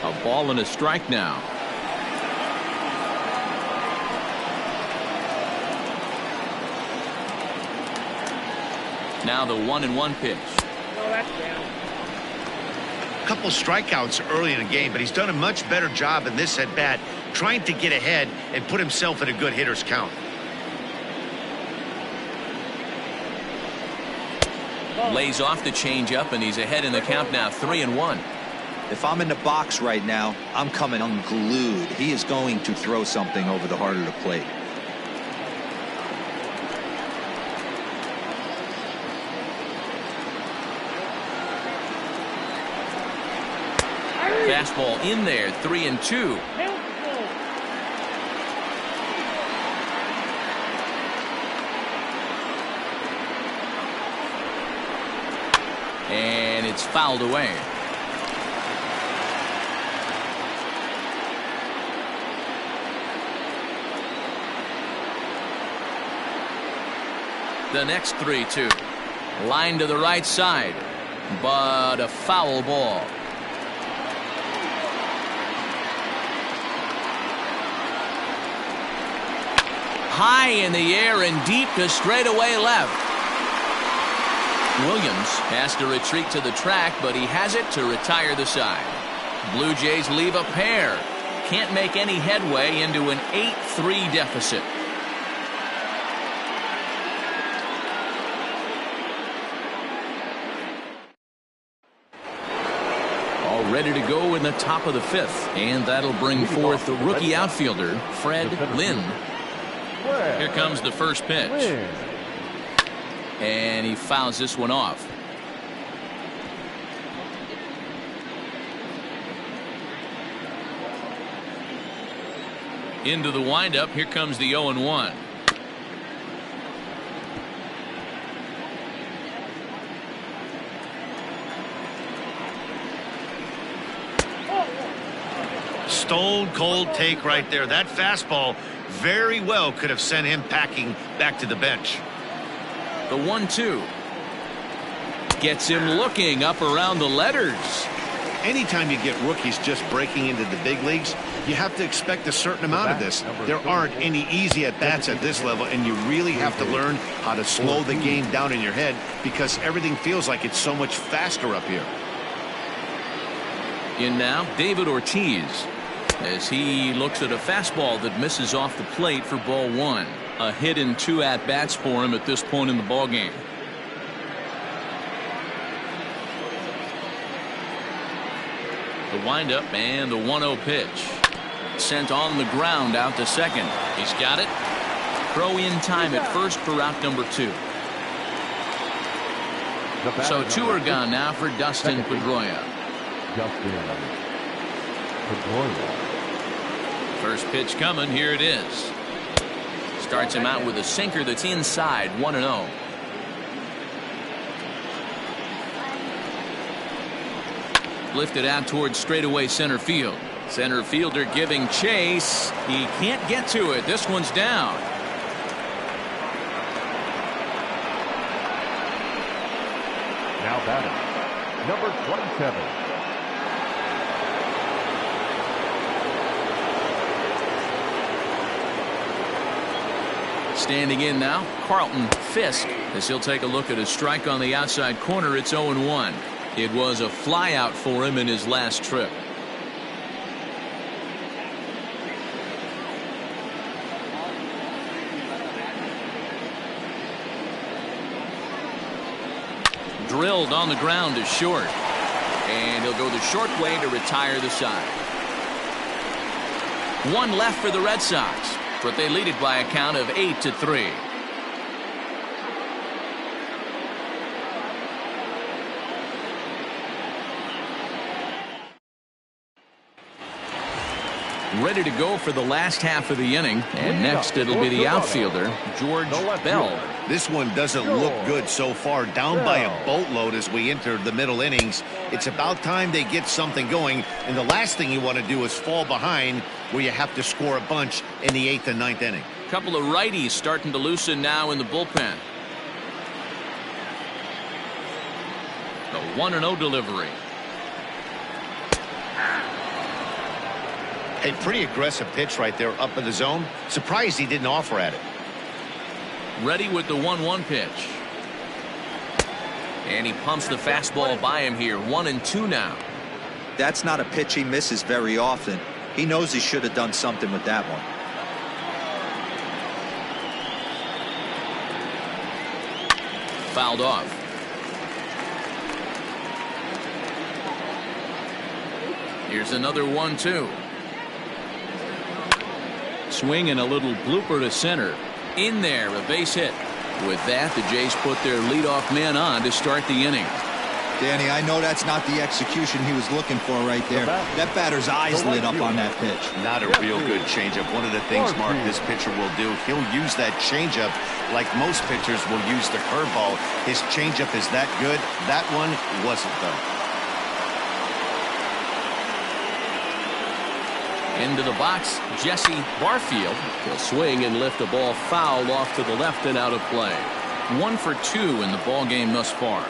A ball and a strike now. Now the 1-1 pitch. Couple strikeouts early in the game, but he's done a much better job in this at bat trying to get ahead and put himself in a good hitter's count. Lays off the changeup, and he's ahead in the count now, 3-1. If I'm in the box right now, I'm coming unglued. He is going to throw something over the heart of the plate. Fastball in there, 3-2. And it's fouled away. The next 3-2. Line to the right side, but a foul ball. High in the air and deep to straightaway left. Williams has to retreat to the track, but he has it to retire the side. Blue Jays leave a pair. Can't make any headway into an 8-3 deficit. All ready to go in the top of the 5th, and that'll bring forth the rookie outfielder, Fred Lynn. Here comes the first pitch. And he fouls this one off. Into the windup. Here comes the 0-1. Stone cold take right there. That fastball very well could have sent him packing back to the bench. The 1-2 gets him looking up around the letters. Anytime you get rookies just breaking into the big leagues, you have to expect a certain amount of this. There aren't any easy at-bats at this level, and you really have to learn how to slow the game down in your head because everything feels like it's so much faster up here. In now, David Ortiz, as he looks at a fastball that misses off the plate for ball 1. A hit in 2 at-bats for him at this point in the ballgame. The windup and the 1-0 pitch. Sent on the ground out to second. He's got it. Throw in time at first for out number 2. So 2 are gone now for Dustin Pedroia. First pitch coming. Here it is. Starts him out with a sinker that's inside. 1-0. Lifted out towards straightaway center field. Center fielder giving chase. He can't get to it. This one's down. Now batting, number 27. Standing in now, Carlton Fisk, as he'll take a look at a strike on the outside corner. It's 0-1. It was a flyout for him in his last trip. Drilled on the ground to short. And he'll go the short way to retire the side. 1 left for the Red Sox, but they lead it by a count of 8-3. Ready to go for the last half of the inning, and next it'll be the outfielder, George Bell. This one doesn't look good so far, down by a boatload as we enter the middle innings. It's about time they get something going, and the last thing you want to do is fall behind where you have to score a bunch in the 8th and 9th inning. A couple of righties starting to loosen now in the bullpen. The 1-0 delivery. A pretty aggressive pitch right there up in the zone. Surprised he didn't offer at it. Ready with the 1-1 pitch. And he pumps the fastball by him here. 1-2 now. That's not a pitch he misses very often. He knows he should have done something with that one. Fouled off. Here's another 1-2. Swing and a little blooper to center. In there, a base hit. With that, the Jays put their leadoff man on to start the inning. Danny, I know that's not the execution he was looking for right there. That batter's eyes lit up on that pitch. Not a real good changeup. One of the things, Mark, this pitcher will do, he'll use that changeup like most pitchers will use the curveball. His changeup is that good. That one wasn't, though. Into the box, Jesse Barfield will swing and lift a ball foul off to the left and out of play. 1 for 2 in the ball game thus far.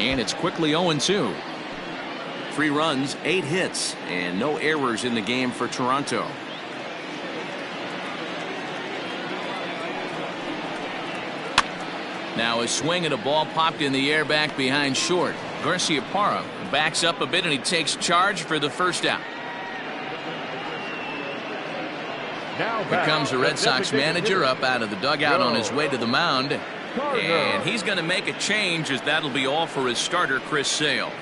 And it's quickly 0-2. 3 runs, 8 hits, and no errors in the game for Toronto. Now a swing and a ball popped in the air back behind short. Garciaparra backs up a bit and he takes charge for the first out. Here comes the Red Sox manager up out of the dugout on his way to the mound. And he's going to make a change, as that'll be all for his starter, Chris Sale.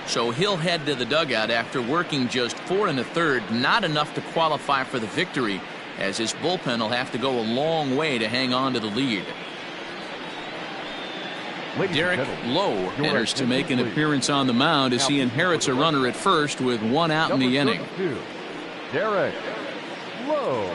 So he'll head to the dugout after working just 4 1/3, not enough to qualify for the victory, as his bullpen will have to go a long way to hang on to the lead. Derek Lowe enters to make an appearance on the mound as he inherits a runner at first with 1 out in the inning. Derek Lowe.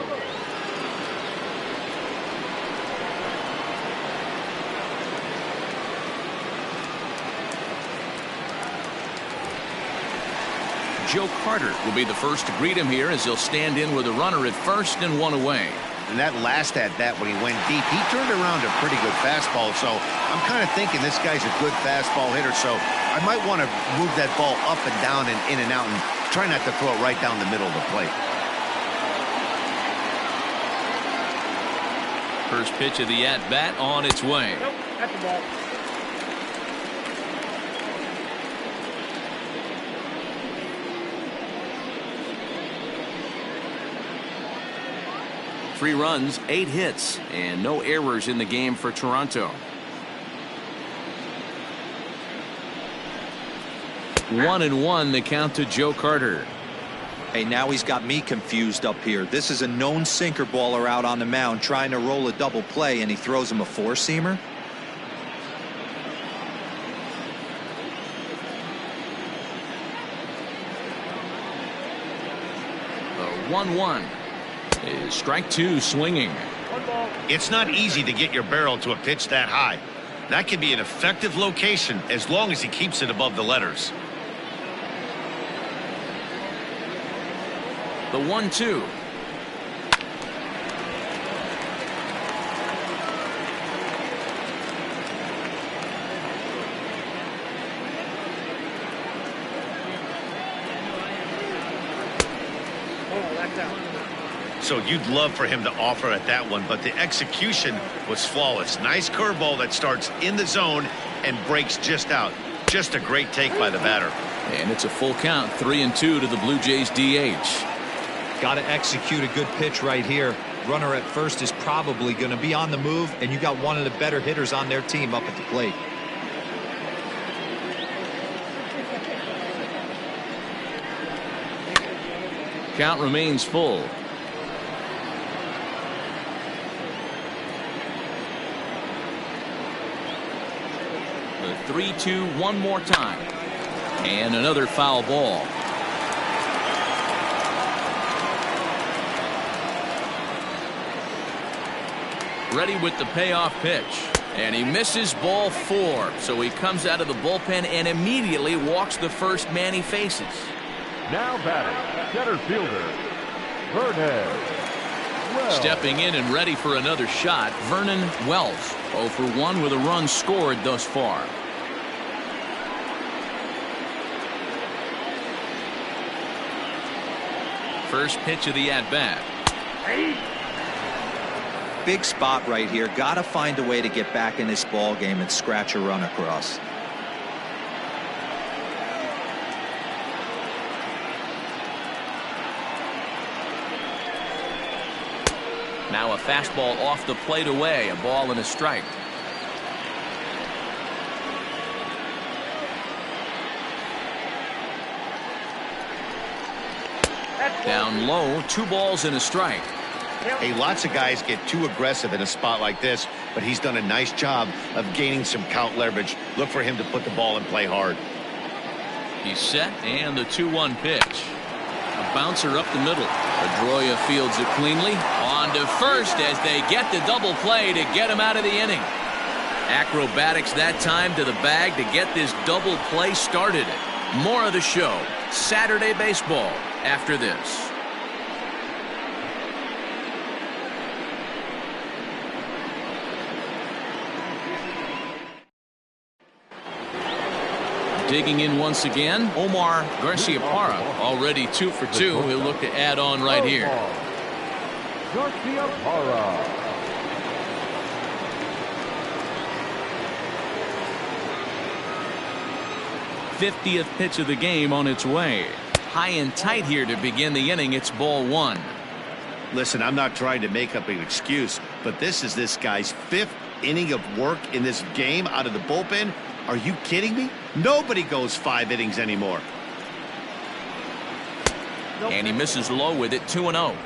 Joe Carter will be the first to greet him here as he'll stand in with a runner at first and one away. And that last at-bat when he went deep, he turned around a pretty good fastball. So I'm kind of thinking this guy's a good fastball hitter. So I might want to move that ball up and down and in and out and try not to throw it right down the middle of the plate. First pitch of the at-bat on its way. Nope, that's the ball. Three runs, 8 hits, and no errors in the game for Toronto. 1-1 the count to Joe Carter. Hey, now he's got me confused up here. This is a known sinker baller out on the mound trying to roll a double play, and he throws him a four-seamer. The 1-1 is strike two swinging. One ball. It's not easy to get your barrel to a pitch that high. That can be an effective location as long as he keeps it above the letters. The 1-2. Oh, that's out. So you'd love for him to offer at that one, but the execution was flawless. Nice curveball that starts in the zone and breaks just out. Just a great take by the batter. And it's a full count, 3-2 to the Blue Jays DH. Got to execute a good pitch right here. Runner at first is probably going to be on the move, and you got one of the better hitters on their team up at the plate. Count remains full. The 3-2 one more time. And another foul ball. Ready with the payoff pitch. And he misses ball 4. So he comes out of the bullpen and immediately walks the first man he faces. Now batting, center fielder, Vernon Wells. Stepping in and ready for another shot, Vernon Wells. 0 for 1 with a run scored thus far. First pitch of the at-bat. Big spot right here. Got to find a way to get back in this ball game and scratch a run across. Now a fastball off the plate away, a ball and a strike. Down low, 2 balls and a strike. Hey, lots of guys get too aggressive in a spot like this, but he's done a nice job of gaining some count leverage. Look for him to put the ball and play hard. He's set, and the 2-1 pitch. A bouncer up the middle. Pedroia fields it cleanly. On to first as they get the double play to get him out of the inning. Acrobatics that time to the bag to get this double play started. More of the show. Saturday baseball after this. Digging in once again, Omar Garciaparra, already 2 for 2. He'll look to add on right here. Garciaparra. 50th pitch of the game on its way. High and tight here to begin the inning. It's ball 1. Listen, I'm not trying to make up an excuse, but this is this guy's 5th inning of work in this game out of the bullpen. Are you kidding me? Nobody goes 5 innings anymore. And he misses low with it, 2-0.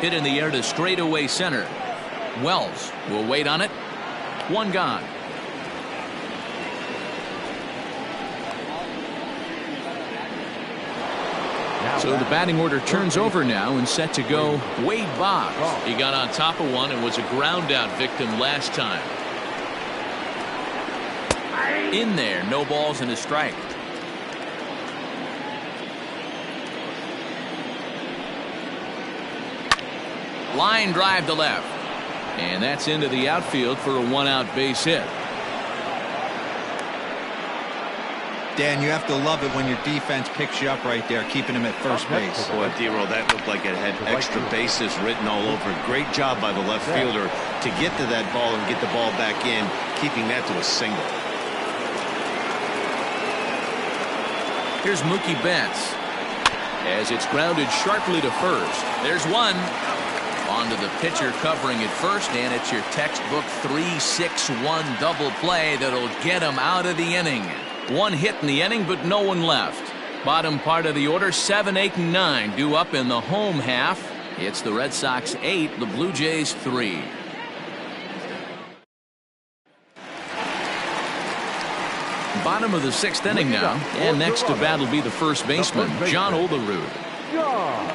Hit in the air to straightaway center. Wells will wait on it. 1 gone. So the batting order turns over now and set to go Wade Boggs. He got on top of one and was a ground out victim last time. In there, no balls and a strike. Line drive to left. And that's into the outfield for a one-out base hit. Dan, you have to love it when your defense picks you up right there, keeping him at first base. Boy, D-Roll, that looked like it had extra bases written all over it. Great job by the left fielder to get to that ball and get the ball back in, keeping that to a single. Here's Mookie Betts as it's grounded sharply to first. There's one. Onto the pitcher covering it first, and it's your textbook 3-6-1 double play that'll get him out of the inning. One hit in the inning, but no one left. Bottom part of the order, 7, 8, and 9 due up in the home half. It's the Red Sox 8, the Blue Jays 3. Bottom of the 6th inning now, and next to bat will be the first baseman, John Olerud. John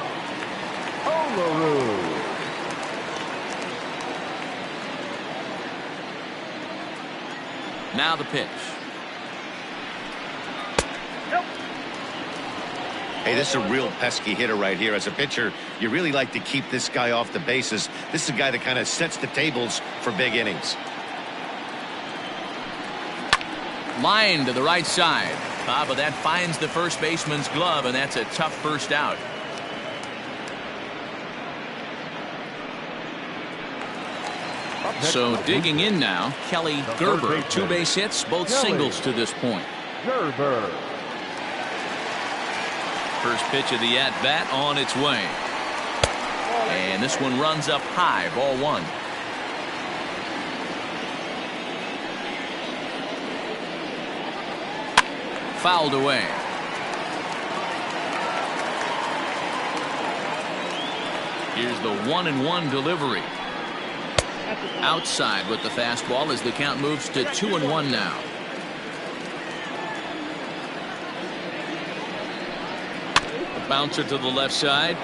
Olerud. Now the pitch. Hey, this is a real pesky hitter right here. As a pitcher, you really like to keep this guy off the bases. This is a guy that kind of sets the tables for big innings. Line to the right side. But that finds the first baseman's glove, and that's a tough first out. So digging in now, Kelly Gerber. 2 base hits, both singles to this point. Gerber. First pitch of the at-bat on its way. And this one runs up high, ball 1. Fouled away. Here's the 1-1 delivery. Outside with the fastball as the count moves to 2-1 now. A bouncer to the left side.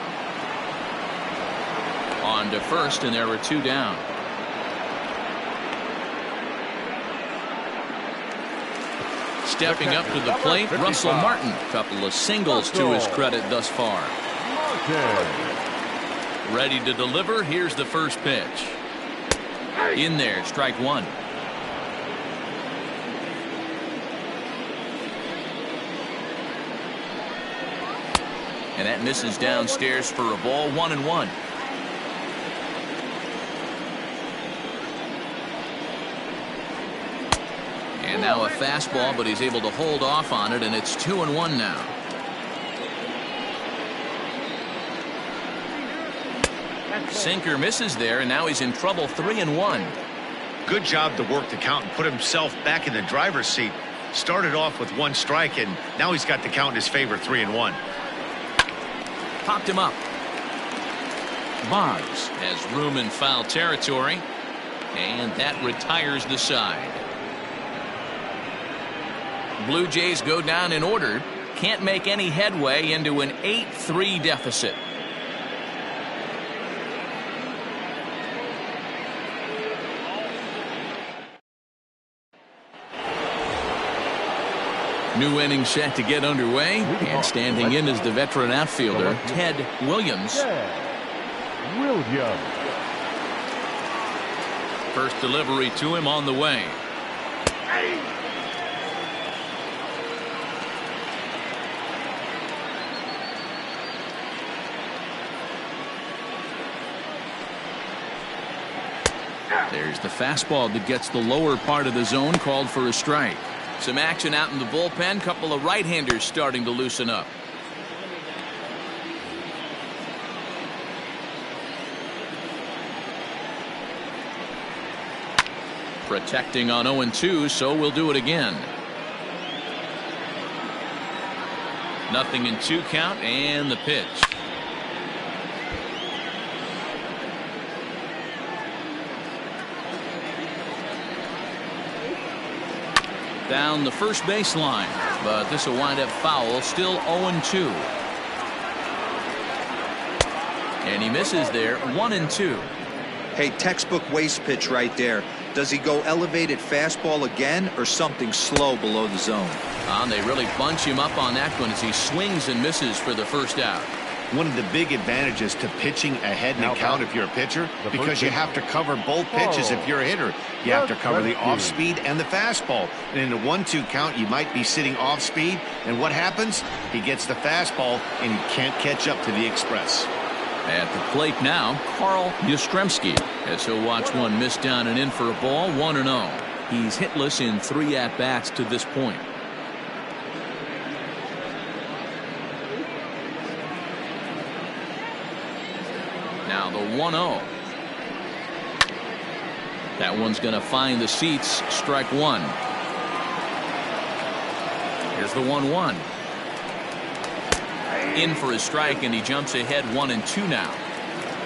On to first, and there were 2 down. Stepping up to the plate, Russell Martin. Couple of singles to his credit thus far. Ready to deliver. Here's the first pitch. In there, strike 1. And that misses downstairs for a ball, 1-1. And now a fastball, but he's able to hold off on it, and it's 2-1 now. Sinker misses there, and now he's in trouble, 3-1. Good job to work the count and put himself back in the driver's seat. Started off with 1 strike, and now he's got the count in his favor, 3-1. Popped him up. Boggs has room in foul territory, and that retires the side. Blue Jays go down in order. Can't make any headway into an 8-3 deficit. New inning set to get underway, and standing in is the veteran outfielder, Ted Williams. First delivery to him on the way. There's the fastball that gets the lower part of the zone, called for a strike. Some action out in the bullpen. Couple of right-handers starting to loosen up. Protecting on 0-2, so we'll do it again. 0-2 count, and the pitch. Down the first baseline, but this will wind up foul. Still 0-2. And he misses there, 1-2. Hey, textbook waste pitch right there. Does he go elevated fastball again or something slow below the zone? And they really bunch him up on that one as he swings and misses for the first out. One of the big advantages to pitching ahead in the count if you're a pitcher, because you have to cover both pitches if you're a hitter. You have to cover the off speed and the fastball. And in a 1-2 count, you might be sitting off speed. And what happens? He gets the fastball and he can't catch up to the express. At the plate now, Carl Yastrzemski, as he'll watch one miss down and in for a ball, 1-0. He's hitless in 3 at-bats to this point. Now the 1-0. That one's going to find the seats. Strike one. Here's the 1-1. In for his strike, and he jumps ahead 1-2 now.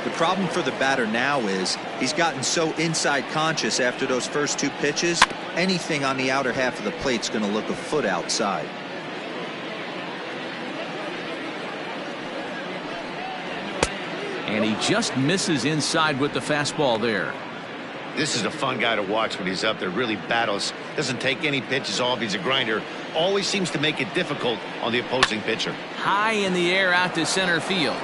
The problem for the batter now is he's gotten so inside conscious after those first 2 pitches. Anything on the outer half of the plate's going to look a foot outside. And he just misses inside with the fastball there. This is a fun guy to watch when he's up there. Really battles. Doesn't take any pitches off. He's a grinder. Always seems to make it difficult on the opposing pitcher. High in the air out to center field.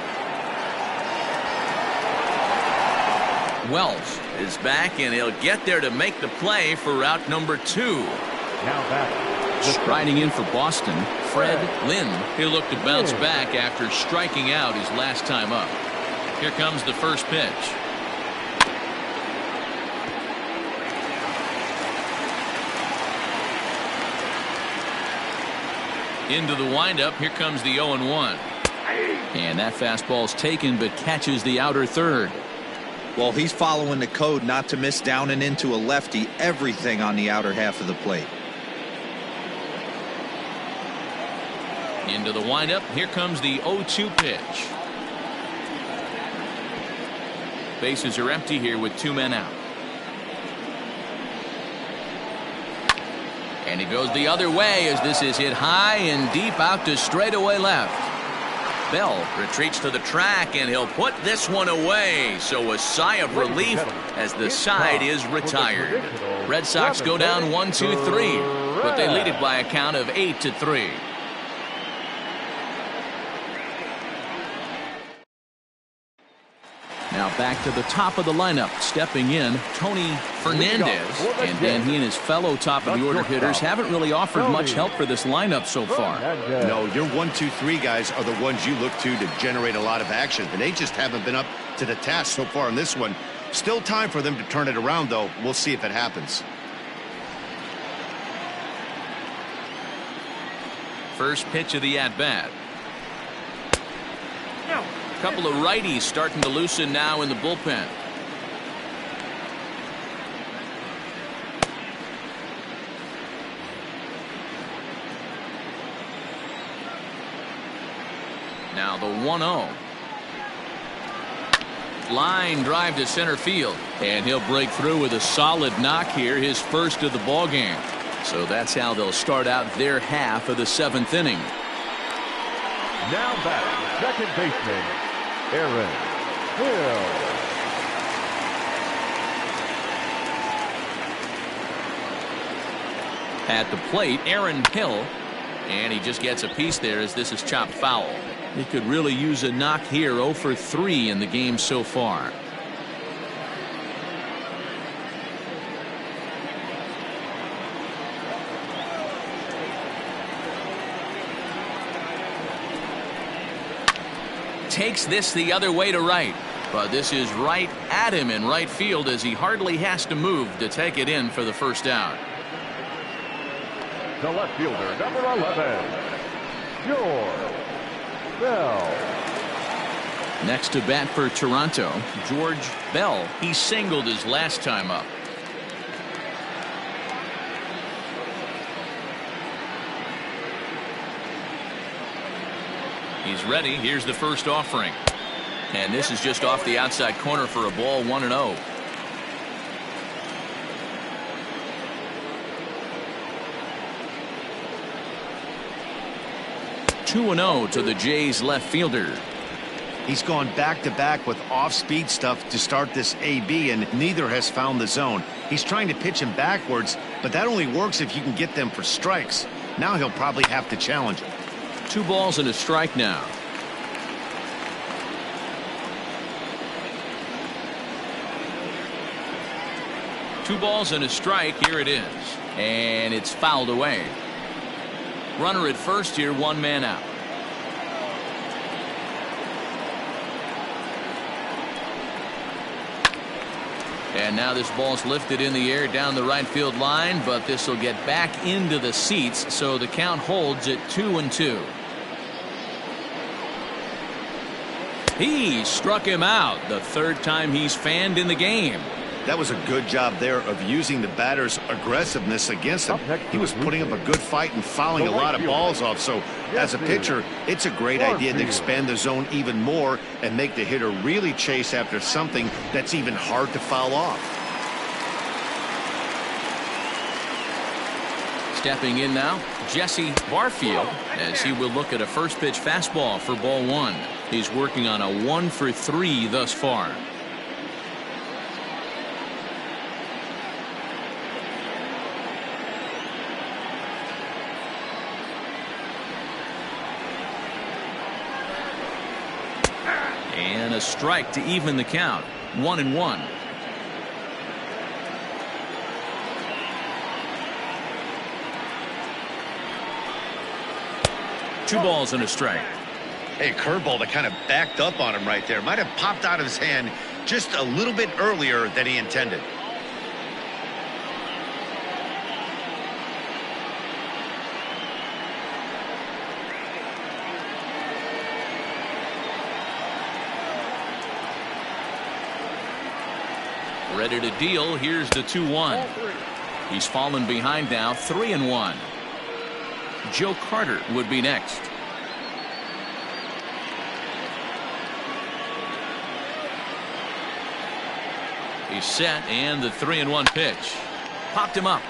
Wells is back, and he'll get there to make the play for route number 2. Now back. Striding in for Boston, Fred Lynn. He'll look to bounce back after striking out his last time up. Here comes the first pitch. Into the windup. Here comes the 0-1. And that fastball's taken but catches the outer third. Well, he's following the code not to miss down and into a lefty. Everything on the outer half of the plate. Into the windup. Here comes the 0-2 pitch. Bases are empty here with 2 men out. And he goes the other way as this is hit high and deep out to straightaway left. Bell retreats to the track, and he'll put this one away. So a sigh of relief as the side is retired. Red Sox go down 1-2-3, but they lead it by a count of 8-3. Now back to the top of the lineup. Stepping in, Tony Fernandez. And then he and his fellow top of the order hitters haven't really offered much help for this lineup so far. No, your 1-2-3 guys are the ones you look to generate a lot of action. And they just haven't been up to the task so far in this one. Still time for them to turn it around, though. We'll see if it happens. First pitch of the at-bat. Couple of righties starting to loosen now in the bullpen. Now the 1-0. Line drive to center field, and he'll break through with a solid knock here, his first of the ball game. So that's how they'll start out their half of the 7th inning. Now back, second baseman, Aaron Hill. At the plate, Aaron Hill, and he just gets a piece there as this is chopped foul. He could really use a knock here. 0 for 3 in the game so far. Takes this the other way to right, but this is right at him in right field as he hardly has to move to take it in for the first out. The left fielder, number 11, George Bell. Next to bat for Toronto, George Bell. He singled his last time up. He's ready. Here's the first offering. And this is just off the outside corner for a ball, 1-0. (2-0) to the Jays left fielder. He's gone back-to-back with off-speed stuff to start this AB, and neither has found the zone. He's trying to pitch him backwards, but that only works if you can get them for strikes. Now he'll probably have to challenge him. 2 balls and a strike now. Two balls and a strike. Here it is. And it's fouled away. Runner at first here, 1 man out. And now this ball's lifted in the air down the right field line, but this will get back into the seats, so the count holds at 2-2. He struck him out, the 3rd time he's fanned in the game. That was a good job there of using the batter's aggressiveness against him. He was putting up a good fight and fouling a lot of balls off. So as a pitcher, it's a great idea to expand the zone even more and make the hitter really chase after something that's even hard to foul off. Stepping in now, Jesse Barfield, as he will look at a first pitch fastball for ball 1. He's working on a 1 for 3 thus far. And a strike to even the count. 1-1. Two balls and a strike. Hey, curveball that kind of backed up on him right there. Might have popped out of his hand just a little bit earlier than he intended. Ready to deal. Here's the 2-1. He's fallen behind now, 3-1. Joe Carter would be next. He's set, and the 3-1 pitch. Popped him up.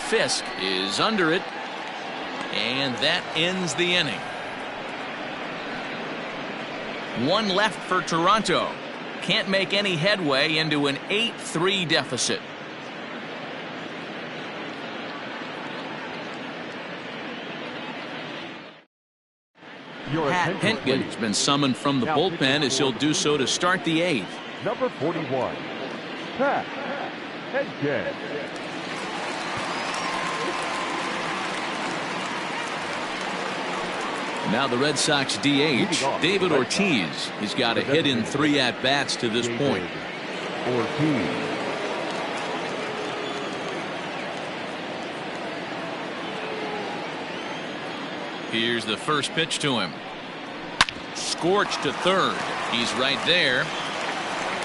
Fisk is under it, and that ends the inning. 1 left for Toronto. Can't make any headway into an 8-3 deficit. Pat Hentgen's been summoned from the bullpen as he'll do so to start the 8th. Number 41, Pat Hentgen. Now the Red Sox DH, David Ortiz. He's got a hit in 3 at-bats to this point. Ortiz. Here's the first pitch to him. Scorched to third. He's right there.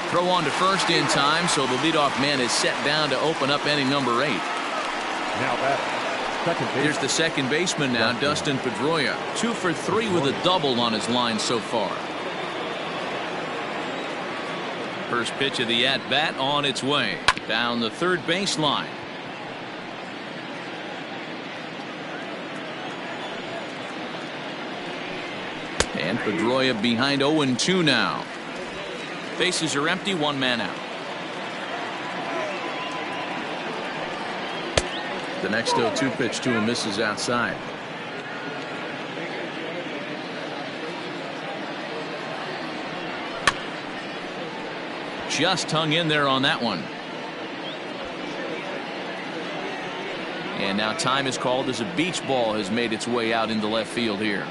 Throw on to first in time, so the leadoff man is set down to open up inning number 8. Now that Here's the second baseman now, Dustin Pedroia. 2 for 3 with a double on his line so far. First pitch of the at-bat on its way. Down the third baseline. And Pedroia behind 0-2 now. Bases are empty, 1 man out. The next 0-2 pitch to him misses outside. Just hung in there on that one. And now time is called as a beach ball has made its way out into left field here.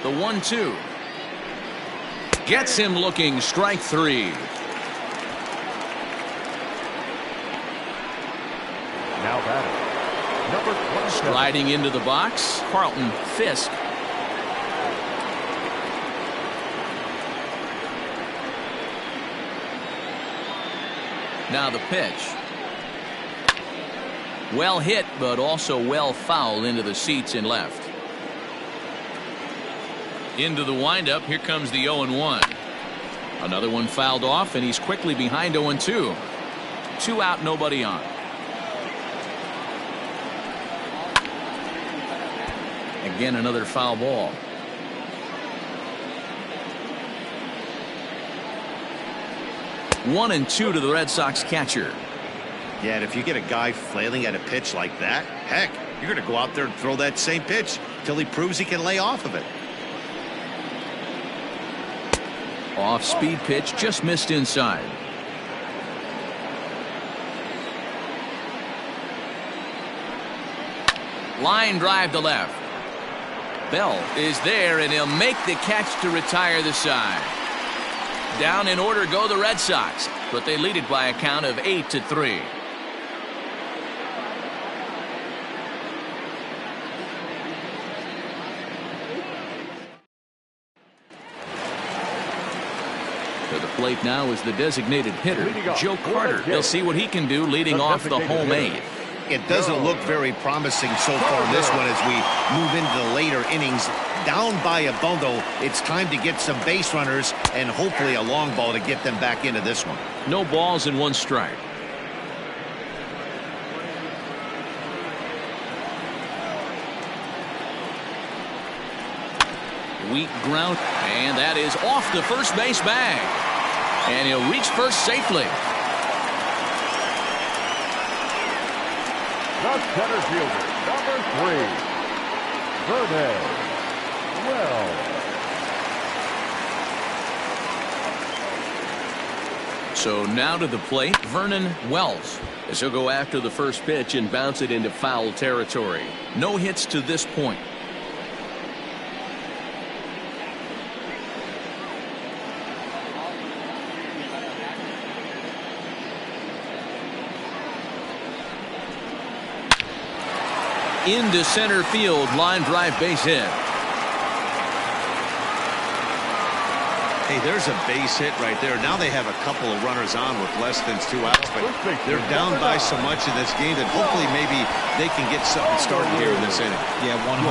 The 1-2. Gets him looking, strike 3. Now batting, number 27. Sliding into the box, Carlton Fisk. Now the pitch. Well hit, but also well fouled into the seats in left. Into the windup. Here comes the 0-1. Another one fouled off, and he's quickly behind 0-2. 2 out, nobody on. Again, another foul ball. 1-2 to the Red Sox catcher. Yeah, and if you get a guy flailing at a pitch like that, heck, you're going to go out there and throw that same pitch till he proves he can lay off of it. Off-speed pitch, just missed inside. Line drive to left. Bell is there, and he'll make the catch to retire the side. Down in order go the Red Sox, but they lead it by a count of 8-3. To the plate now is the designated hitter, Joe Carter. They'll see what he can do leading off the home eighth. It doesn't look very promising so far in this one as we move into the later innings. Down by a bundle, it's time to get some base runners and hopefully a long ball to get them back into this one. No balls and 1 strike. Weak ground, and that is off the first base bag. And he'll reach first safely. The center fielder, number 3, Vernon Wells. So now to the plate, Vernon Wells, as he'll go after the first pitch and bounce it into foul territory. No hits to this point. Into center field, line drive, base hit. Hey, there's a base hit right there. Now they have a couple of runners on with less than 2 outs, but they're down by so much in this game that hopefully maybe they can get something started here in this inning. Yeah, 100%,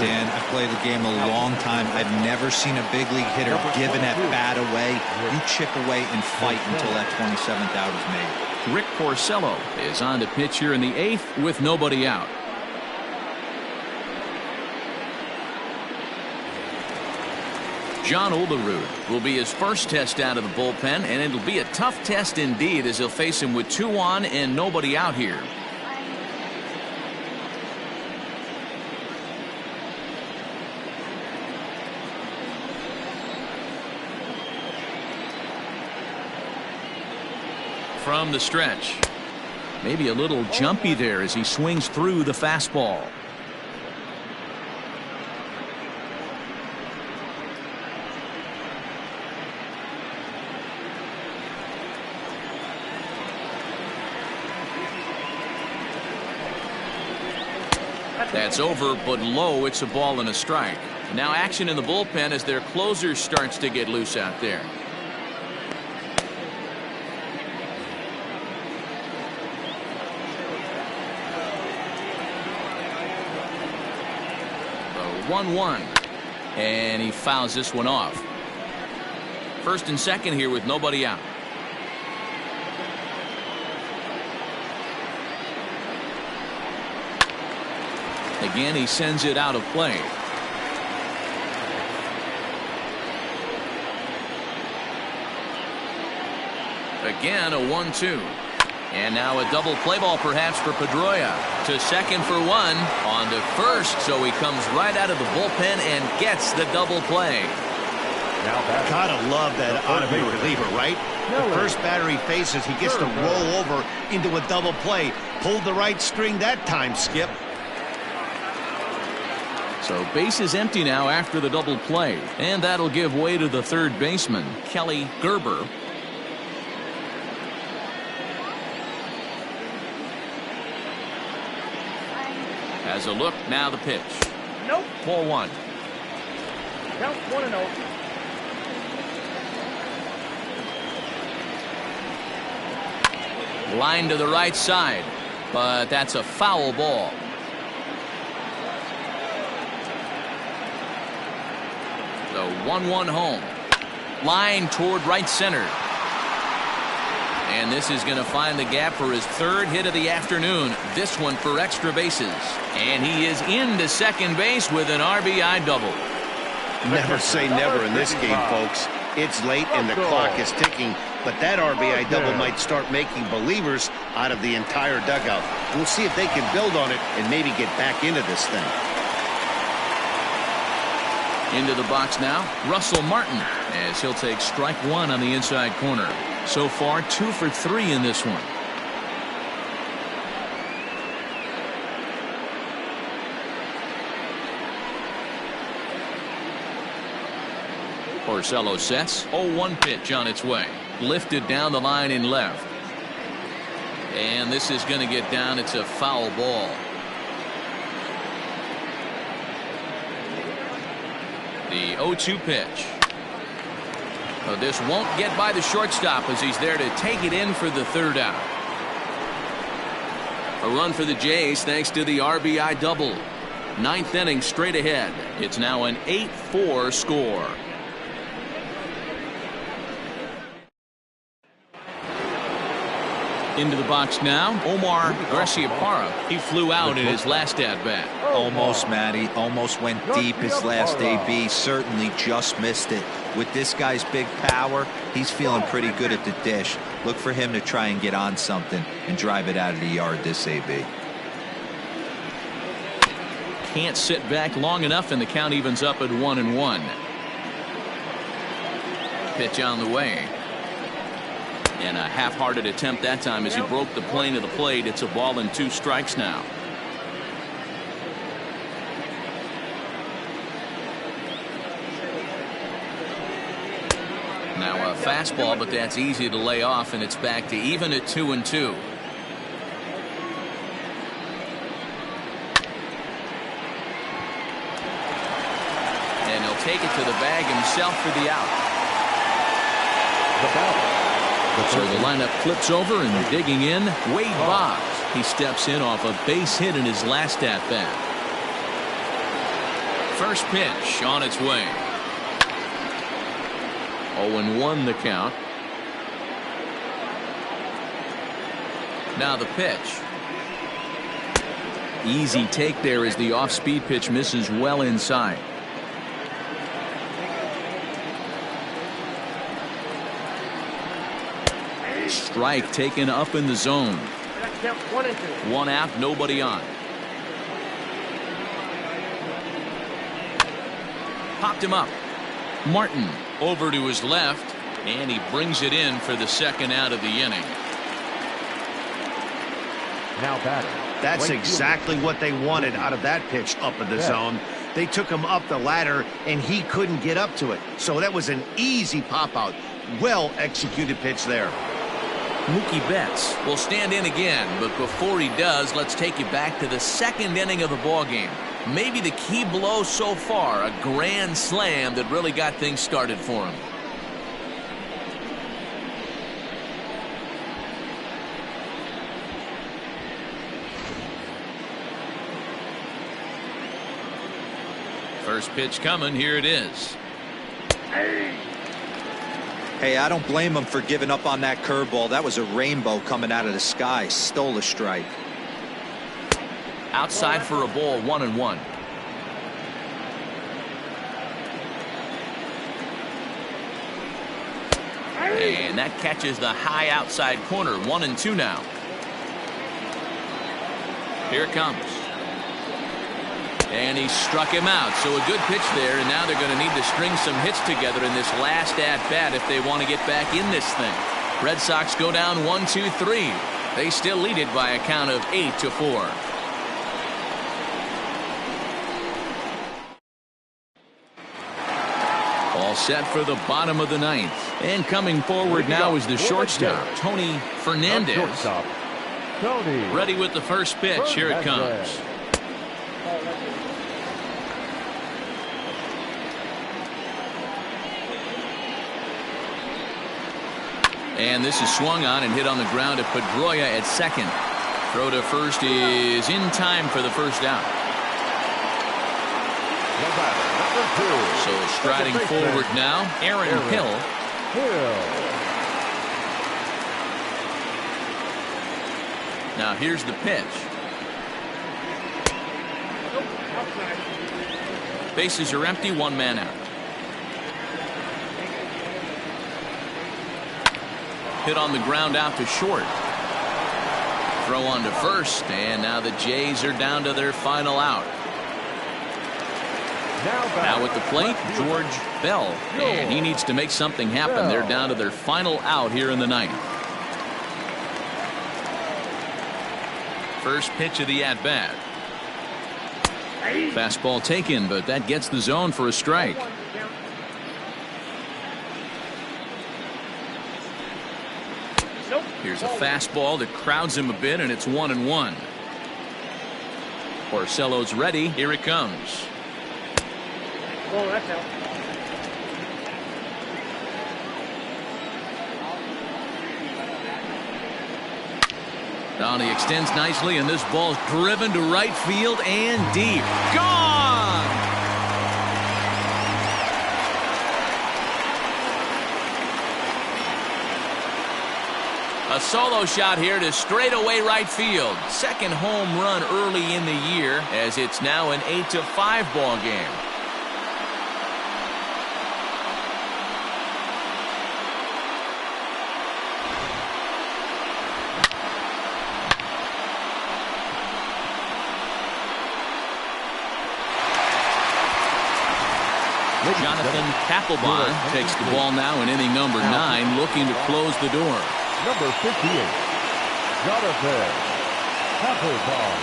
Dan. I've played the game a long time. I've never seen a big league hitter give an at-bat away. You chip away and fight until that 27th out is made. Rick Porcello is on to pitch here in the 8th with nobody out. John Olerud will be his first test out of the bullpen, and it'll be a tough test indeed as he'll face him with 2 on and nobody out here. From the stretch. Maybe a little jumpy there as he swings through the fastball. That's over, but low. It's a ball and a strike. Now action in the bullpen as their closer starts to get loose out there. The 1-1. And he fouls this one off. First and second here with nobody out. Again, he sends it out of play. Again, a 1-2. And now a double play ball perhaps for Pedroia. To second for 1. On to first, so he comes right out of the bullpen and gets the double play. Gotta love that out of a reliever, right? The first batter he faces, he gets to roll over into a double play. Pulled the right string that time, Skip. So base is empty now after the double play, and that'll give way to the third baseman, Kelly Gerber. Has a look, now the pitch. Nope. Ball 1. Count 1-0. Line to the right side, but that's a foul ball. The 1-1 home. Line toward right center. And this is going to find the gap for his third hit of the afternoon. This one for extra bases. And he is into second base with an RBI double. Never say never in this game, folks. It's late and the clock is ticking, but that RBI double might start making believers out of the entire dugout. We'll see if they can build on it and maybe get back into this thing. Into the box now, Russell Martin, as he'll take strike one on the inside corner. So far, 2 for 3 in this one. Porcello sets. 0-1 pitch on its way. Lifted down the line in left. And this is going to get down. It's a foul ball. The 0-2 pitch. Oh, this won't get by the shortstop as he's there to take it in for the third out. A run for the Jays thanks to the RBI double. 9th inning straight ahead. It's now an 8-4 score. Into the box now, Omar Garciaparra. He flew out in his last at-bat. Almost, Matty. Almost went deep his last AB. Certainly just missed it. With this guy's big power, he's feeling pretty good at the dish. Look for him to try and get on something and drive it out of the yard this AB. Can't sit back long enough, and the count evens up at 1-1. Pitch on the way. And a half-hearted attempt that time as he broke the plane of the plate. It's a ball and 2 strikes now. Now a fastball, but that's easy to lay off, and it's back to even at 2-2. And he'll take it to the bag himself for the out. So the lineup flips over, and digging in, Wade Boggs. He steps in off a base hit in his last at-bat. First pitch on its way. 0-1 the count. Now the pitch. Easy take there as the off-speed pitch misses well inside. Strike taken up in the zone. 1 out, nobody on. Popped him up. Martin over to his left, and he brings it in for the second out of the inning. Now batting. That's exactly what they wanted out of that pitch up in the zone. They took him up the ladder, and he couldn't get up to it. So that was an easy pop-out. Well executed pitch there. Mookie Betts will stand in again, but before he does, let's take you back to the second inning of the ballgame. Maybe the key blow so far, a grand slam that really got things started for him. First pitch coming, here it is. Hey, I don't blame him for giving up on that curveball. That was a rainbow coming out of the sky. Stole a strike. Outside for a ball, 1-1. And that catches the high outside corner. 1-2 now. Here it comes. And he struck him out. So a good pitch there, and now they're going to need to string some hits together in this last at-bat if they want to get back in this thing. Red Sox go down 1-2-3. They still lead it by a count of 8-4. All set for the bottom of the 9th. And coming forward now is the shortstop, Tony Fernandez. Ready with the first pitch. Here it comes. And this is swung on and hit on the ground to Pedroia at second. Throw to first is in time for the first out. So striding forward now, Aaron Hill. Now here's the pitch. Bases are empty, 1 man out. hit on the ground out to short. Throw on to first, and now the Jays are down to their final out. Now at the plate, George Bell, and he needs to make something happen. They're down to their final out here in the ninth. First pitch of the at-bat. Fastball taken, but that gets the zone for a strike. Here's a fastball that crowds him a bit, and it's 1-1. Porcello's ready. Here it comes. Oh, that's out. Down he extends nicely, and this ball's driven to right field and deep. Gone! A solo shot here to straightaway right field. Second home run early in the year, as it's now an 8-5 ball game. Jonathan Papelbon takes the ball now in inning number 9, looking to close the door. Number 58, Jonathan Papelbon.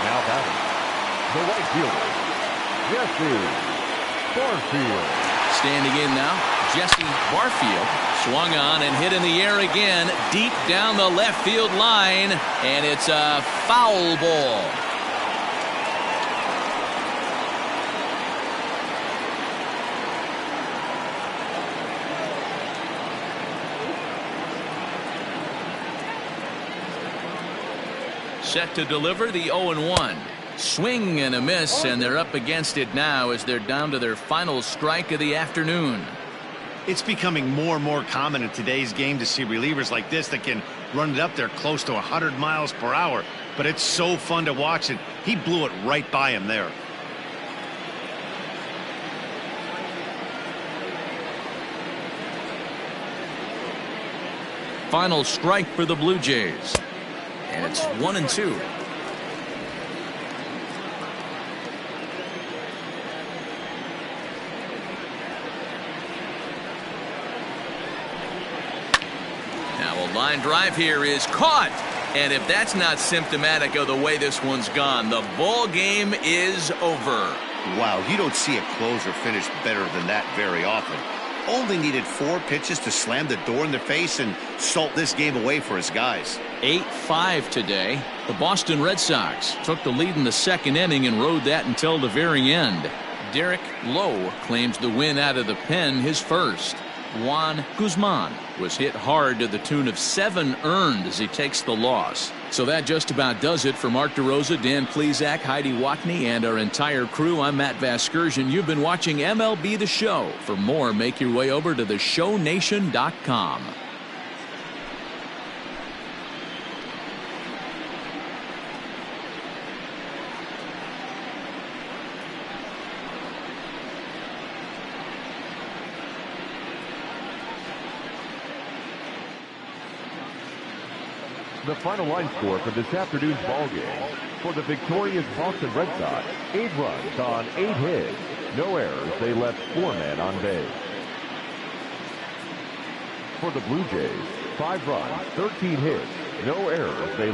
Now batting, the right fielder, Jesse Barfield. Standing in now, Jesse Barfield swung on and hit in the air again, deep down the left field line, and it's a foul ball. Set to deliver the 0-1. Swing and a miss, and they're up against it now as they're down to their final strike of the afternoon. It's becoming more and more common in today's game to see relievers like this that can run it up there close to 100 miles per hour. But it's so fun to watch it. He blew it right by him there. Final strike for the Blue Jays. And it's 1-2. Line drive here is caught, and if that's not symptomatic of the way this one's gone, the ball game is over. Wow, you don't see a closer finish better than that very often. Only needed 4 pitches to slam the door in their face and salt this game away for his guys. 8-5 today. The Boston Red Sox took the lead in the second inning and rode that until the very end. Derek Lowe claims the win out of the pen, his first. Juan Guzman was hit hard to the tune of 7 earned as he takes the loss. So that just about does it for Mark DeRosa, Dan Plesac, Heidi Watney, and our entire crew. I'm Matt Vasgersian. You've been watching MLB The Show. For more, make your way over to theshownation.com. The final line score for this afternoon's ball game. For the victorious Boston Red Sox, 8 runs on 8 hits. No errors. They left 4 men on base. For the Blue Jays, 5 runs, 13 hits. No errors. They left